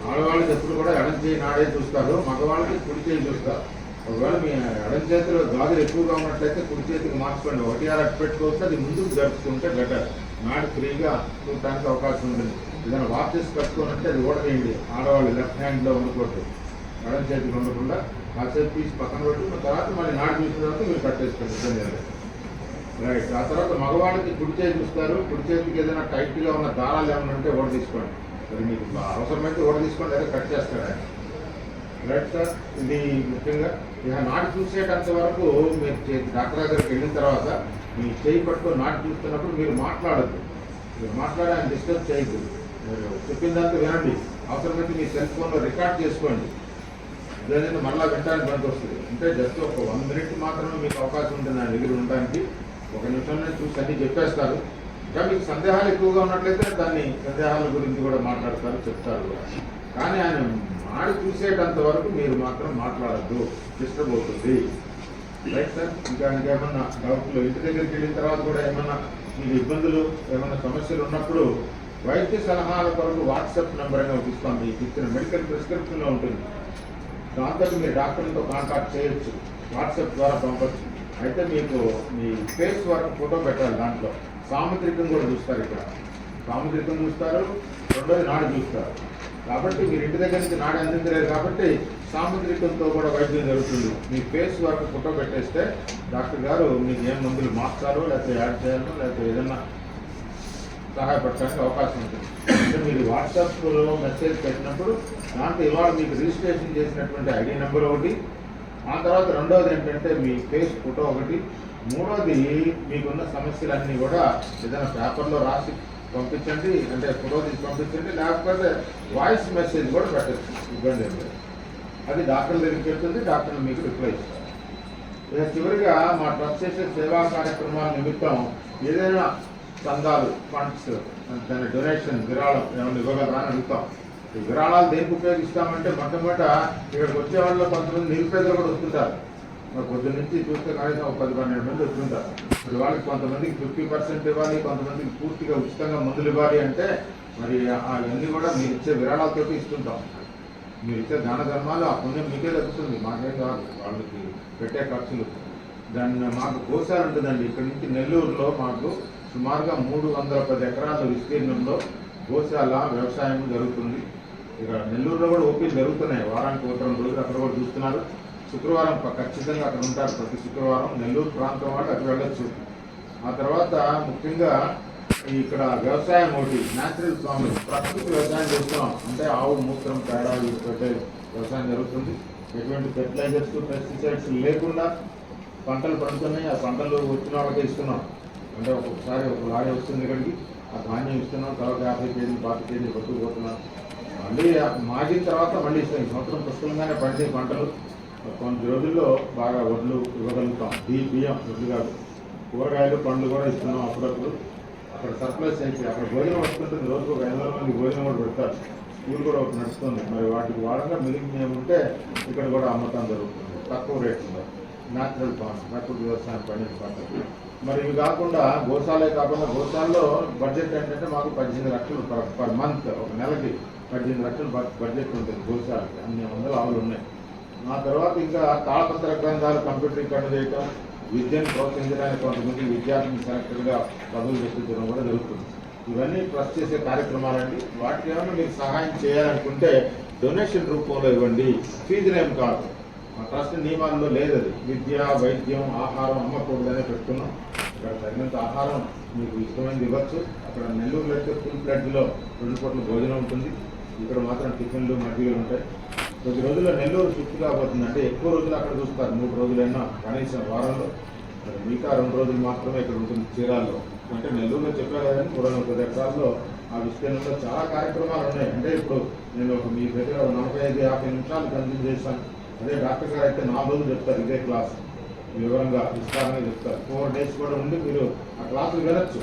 Speaker 1: ఆడవాళ్ళకి ఎప్పుడు కూడా ఎడం చేయి నాడే చూస్తారు, మగవాళ్ళకి కుడి చేయి చూస్తారు. ఒకవేళ మీ ఎడం చేతిలో గాజులు ఎక్కువగా ఉన్నట్లయితే కుడి చేతికి మార్చుకోండి. 1 అరటి పెట్టుకోవచ్చు, అది ముందుకు జరుపుకుంటే బెటర్. నాడు ఫ్రీగా చూడటానికి అవకాశం ఉంటుంది. ఏదైనా వాచెస్ కట్టుకోనంటే అది ఓడవేయండి. ఆడవాళ్ళు లెఫ్ట్ హ్యాండ్లో ఉండకూడదు, ఎడం చేతికి ఉండకుండా కాసేపు తీసి పక్కన పెట్టి తర్వాత మళ్ళీ నాడు చూసిన తర్వాత మీరు కట్టేసుకోండి. రైట్. ఆ తర్వాత మగవాళ్ళకి కుడి చేతి చూస్తారు. కుడి చేతికి ఏదైనా టైట్గా ఉన్న దారాలు ఏమైనా ఉంటే ఓడ తీసుకోండి. మరి మీకు అవసరమైతే ఓడ తీసుకోండి, లేదా కట్ చేస్తారా? Right sir? ఇది ముఖ్యంగా ఇక నాటి చూసేటంత వరకు మీరు డాక్టర్ దగ్గరికి వెళ్ళిన తర్వాత మీ చేయి పట్టుకొని నాటి చూస్తున్నప్పుడు మీరు మాట్లాడద్దు. మీరు మాట్లాడి ఆయన డిస్టర్బ్ చేయద్దు. మీరు చెప్పిందంతా వినండి. అవసరమైతే మీ సెల్ ఫోన్లో రికార్డ్ చేసుకోండి. ఏదైనా మళ్ళీ వినడానికి పనికి వస్తుంది. అంటే జస్ట్ ఒక 1 మినిట్ మాత్రమే మీకు అవకాశం ఉంటుంది ఆయన దగ్గర ఉండడానికి. 1 నిమిషంలో చూసి అన్నీ చెప్పేస్తారు. ఇంకా మీకు సందేహాలు ఎక్కువగా ఉన్నట్లయితే దాన్ని సందేహాల గురించి కూడా మాట్లాడతారు, చెప్తారు కూడా. కానీ ఆయన నాడు చూసేటంత వరకు మీరు మాత్రం మాట్లాడద్దు, డిస్టర్బ్ అవుతుంది. Right sir? ఇంకా ఇంకేమన్నా డౌట్లు, ఇంటి దగ్గరికి వెళ్ళిన తర్వాత కూడా ఏమన్నా మీకు ఇబ్బందులు, ఏమన్నా సమస్యలు ఉన్నప్పుడు వైద్య సలహాల కొరకు వాట్సాప్ నెంబర్ అనేది ఒకటి ఇస్తాం. మీకు ఇచ్చిన మెడికల్ ప్రిస్క్రిప్షన్లో ఉంటుంది. దాంతో మీరు డాక్టర్లతో కాంటాక్ట్ చేయొచ్చు, వాట్సాప్ ద్వారా పంపచ్చు. అయితే మీకు మీ ఫేస్ వరకు ఫోటో పెట్టాలి. దాంట్లో సాముద్రికం కూడా చూస్తారు. ఇక్కడ సాముద్రికం చూస్తారు, 2వది నాడు చూస్తారు. కాబట్టి మీరు ఇంటి దగ్గర నుంచి నాడు అందించలేరు కాబట్టి సాముద్రికంతో కూడా వైద్యం జరుగుతుంది. మీ ఫేస్ వరకు ఫోటో పెట్టేస్తే డాక్టర్ గారు మీకు ఏం మందులు మార్చాలో, లేకపోతే యాడ్ చేయాలో, లేకపోతే ఏదన్నా సహాయపడటానికి అవకాశం ఉంటుంది. అంటే మీరు వాట్సాప్లో మెసేజ్ పెట్టినప్పుడు దాంట్లో ఇవాళ మీకు రిజిస్ట్రేషన్ చేసినటువంటి ఐడి నెంబర్ ఒకటి, ఆ తర్వాత 2వది ఏంటంటే మీ ఫేస్ ఫోటో ఒకటి, 3వది మీకున్న సమస్యలన్నీ కూడా ఏదైనా పేపర్లో రాసి పంపించండి, అంటే ఫోటో తీసి పంపించండి, లేకపోతే వాయిస్ మెసేజ్ కూడా పెట్టచ్చు, ఇబ్బంది ఏం లేదు. అది డాక్టర్ దగ్గరికి వెళ్తుంది, డాక్టర్లు మీకు రిప్లై ఇస్తారు. ఇక చివరిగా మా ట్రస్ట్ చేసే సేవా కార్యక్రమాల నిమిత్తం ఏదైనా చందాలు ఫండ్స్ దాని డొనేషన్ విరాళం ఏమైనా ఇవ్వగలరా అని అడుగుతాం. ఈ విరాళాలు దేనికి ఉపయోగిస్తామంటే మొట్టమొదట ఇక్కడికి వచ్చే వాళ్ళు కొంతమంది నిరుపేదలు కూడా వస్తుంటారు. మరి పొద్దున్న నుంచి చూస్తే కనీసం 10-12 మంది వస్తుంటారు. ఇప్పుడు వాళ్ళకి కొంతమందికి 50% ఇవ్వాలి, కొంతమందికి పూర్తిగా ఉచితంగా మందులు ఇవ్వాలి అంటే మరి అవన్నీ కూడా మీరు ఇచ్చే విరాళాలతో ఇస్తుంటాం. మీరు ఇచ్చే దాన ధర్మాలు ఆ పుణ్యం మీకే తగ్గుతుంది, మాకేం కాదు, వాళ్ళకి పెట్టే ఖర్చులు. దాన్ని మాకు గోశాల ఉంటుందండి. ఇక్కడి నుంచి నెల్లూరులో మాకు సుమారుగా 310 ఎకరాల విస్తీర్ణంలో గోశాల వ్యవసాయం జరుగుతుంది. ఇక నెల్లూరులో కూడా ఓపీలు జరుగుతున్నాయి, వారానికి 1-2 రోజులు అక్కడ కూడా చూస్తున్నారు. శుక్రవారం ఖచ్చితంగా అక్కడ ఉంటారు, ప్రతి శుక్రవారం నెల్లూరు ప్రాంతం వాళ్ళు అక్కడ వెళ్ళొచ్చు. ఆ తర్వాత ముఖ్యంగా ఇక్కడ వ్యవసాయం ఒకటి న్యాచురల్ ఫార్మింగ్, ప్రకృతి వ్యవసాయం చేస్తున్నాం. అంటే ఆవు మూత్రం పేడ పెట్టే వ్యవసాయం జరుగుతుంది. ఎటువంటి ఫెర్టిలైజర్స్ పెస్టిసైడ్స్ లేకుండా పంటలు పండుతున్నాయి. ఆ పంటలు వచ్చిన వాళ్ళకే ఇస్తున్నాం. అంటే ఒక్కొక్కసారి ఒక లారీ వస్తుంది ఇక్కడికి, ఆ ధాన్యం ఇస్తున్నాం, తర్వాత 50 కేజీలు 40 కేజీలు పట్టుకుపోతున్నాం. మళ్ళీ మాగిన తర్వాత మళ్ళీ ఇస్తాం. ఈ సంవత్సరం పుష్కలంగానే పండే పంటలు కొన్ని రోజుల్లో బాగా వడ్లు ఇవ్వగలుగుతాం. బియ్యం వడ్లు కాదు, కూరగాయలు పండ్లు కూడా ఇస్తున్నాం అప్పుడప్పుడు. అక్కడ సర్ప్లస్ అయితే అక్కడ భోజనం వస్తుంటుంది, రోజుకు ఒక 500 మంది భోజనం కూడా పెడతారు. స్కూల్ కూడా ఒకటి నడుస్తుంది. మరి వాటికి వాడంగా మిగిలిన ఉంటే ఇక్కడ కూడా అమ్మటం జరుగుతుంది తక్కువ రేట్లో. న్యాచురల్ ఫార్మ్స్, ప్రకృతి వ్యవసాయం పండించిన పంటలు. మరి ఇవి కాకుండా గోశాలే కాకుండా గోశాలలో బడ్జెట్ ఏంటంటే మాకు 18 లక్షలు పర్ మంత్, ఒక నెలకి 18 లక్షలు బడ్జెట్ ఉంటుంది గోశాలకి. అన్ని వందల ఆవులు ఉన్నాయి. ఆ తర్వాత ఇంకా తాళపత్ర గ్రంథాలు కంప్యూటరీకరణ చేయటం, విద్యను ప్రోత్సహించడానికి కొంతమంది విద్యార్థిని సెలెక్టర్గా పదవులు తెప్పించడం కూడా జరుగుతుంది. ఇవన్నీ ట్రస్ట్ చేసే కార్యక్రమాలండి. వాటికి ఏమైనా మీరు సహాయం చేయాలనుకుంటే డొనేషన్ రూపంలో ఇవ్వండి, ఫీజులేం కాదు. మా ట్రస్ట్ నియమాల్లో లేదు అది. విద్య, వైద్యం, ఆహారం అమ్మకూడదనే పెట్టుకున్నాం. ఇక్కడ తగినంత ఆహారం మీకు ఇష్టమైనది ఇవ్వచ్చు. అక్కడ నెల్లూరులో అయితే ఫుల్ ప్లేట్లో 2 పూట్ల భోజనం ఉంటుంది. ఇక్కడ మాత్రం టిఫిన్లు మజ్జిగలు ఉంటాయి. కొద్ది రోజుల్లో నెల్లూరు షిఫ్ట్ కాబోతుంది. అంటే ఎక్కువ రోజులు అక్కడ చూస్తారు, 3 రోజులైనా కనీసం వారంలో. మిగతా 2 రోజులు మాత్రమే ఇక్కడ ఉంటుంది చీరాల్లో. అంటే నెల్లూరులో చెప్పారు కదండి, 330 ఎకరాల్లో ఆ విస్తీర్ణంలో చాలా కార్యక్రమాలు ఉన్నాయి. అంటే ఇప్పుడు నేను మీ దగ్గర 45-50 నిమిషాలు కన్సల్ట్ చేశాను. అదే డాక్టర్ గారు అయితే 4 రోజులు చెప్తారు, ఇదే క్లాస్ వివరంగా విస్తారంగా చెప్తారు. 4 డేస్ కూడా ఉండి మీరు ఆ క్లాసులు వినొచ్చు.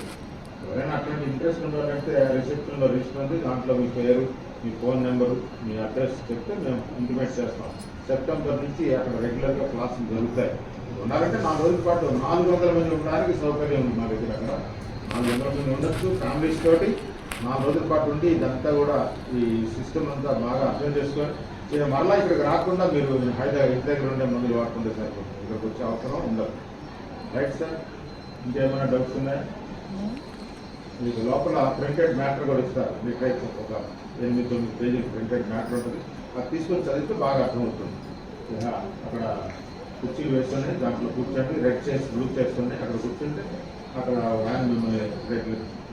Speaker 1: ఎవరైనా అట్లాంటి ఇంట్రెస్ట్ ఉండాలంటే రిసెప్షన్లో రిజిస్టర్ ఉంది, దాంట్లో మీ పేరు, మీ ఫోన్ నెంబరు, మీ అడ్రస్ చెప్తే మేము ఇంటిమేట్ చేస్తాం. సెప్టెంబర్ నుంచి అక్కడ రెగ్యులర్గా క్లాసులు జరుగుతాయి. ఉన్నారంటే 4 రోజుల పాటు 400 మంది ఉండడానికి సౌకర్యం ఉంది మా దగ్గర. అక్కడ 400 మంది ఉండొచ్చు ఫ్యామిలీస్ తోటి. 4 రోజుల పాటు ఉండి ఇదంతా కూడా ఈ సిస్టమ్ అంతా బాగా అర్థం చేసుకొని ఇక మరలా ఇక్కడికి రాకుండా మీరు హైదరాబాద్ ఇంటి దగ్గర ఉండే మందులు వాడుకుంటే సరిపోతుంది. ఇక్కడికి వచ్చే అవసరం ఉండదు. రైట్ సార్, ఇంకేమైనా డౌట్స్ ఉన్నాయా? మీకు లోపల ప్రింటెడ్ మ్యాటర్ కూడా ఇస్తారు. లిటరేచర్ ఒక 8-9 పేజీలు ప్రింటెడ్ మ్యాటర్ ఉంటుంది. అది తీసుకొని చదివితే బాగా అర్థమవుతుంది. అక్కడ కుర్చీలు వేసుకొని దాంట్లో కూర్చోండి, రెడ్ చైర్స్, బ్లూ చైర్స్ ఉన్నాయి. అక్కడ కూర్చుంటే అక్కడ వ్యాన్ మిమ్మల్ని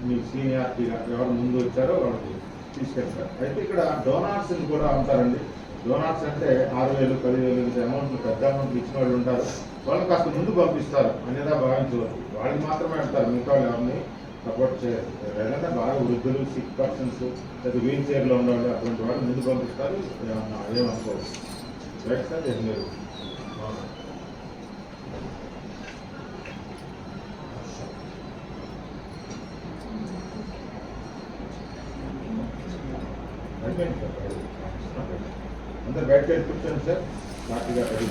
Speaker 1: మీ సీనియారిటీగా ఎవరు ముందు వచ్చారో వాళ్ళకి తీసుకెళ్తారు. అయితే ఇక్కడ డోనార్స్ కూడా ఉంటారండి. డోనార్స్ అంటే 6,000, 10,000 ఇంత అమౌంట్లు, పెద్ద అమౌంట్లు ఇచ్చిన వాళ్ళు ఉంటారు. వాళ్ళు కాస్త ముందు పంపిస్తారు అనేదా భావించవచ్చు. వాళ్ళకి మాత్రమే వెళ్తారు, మిగతా వాళ్ళు ఎవరిని సపోర్ట్ చేయరు. ఏదైనా బాగా వృద్ధులు, సిక్ పర్సన్స్, లేదా వీల్ చైర్లో ఉండేవాళ్ళు అటువంటి వాళ్ళు ముందు పంపిస్తారు. ఏమనుకోవచ్చు. రైట్ సార్, మీరు అందరు బయటకు కూర్చోండి సార్. పార్టీగా రెడీ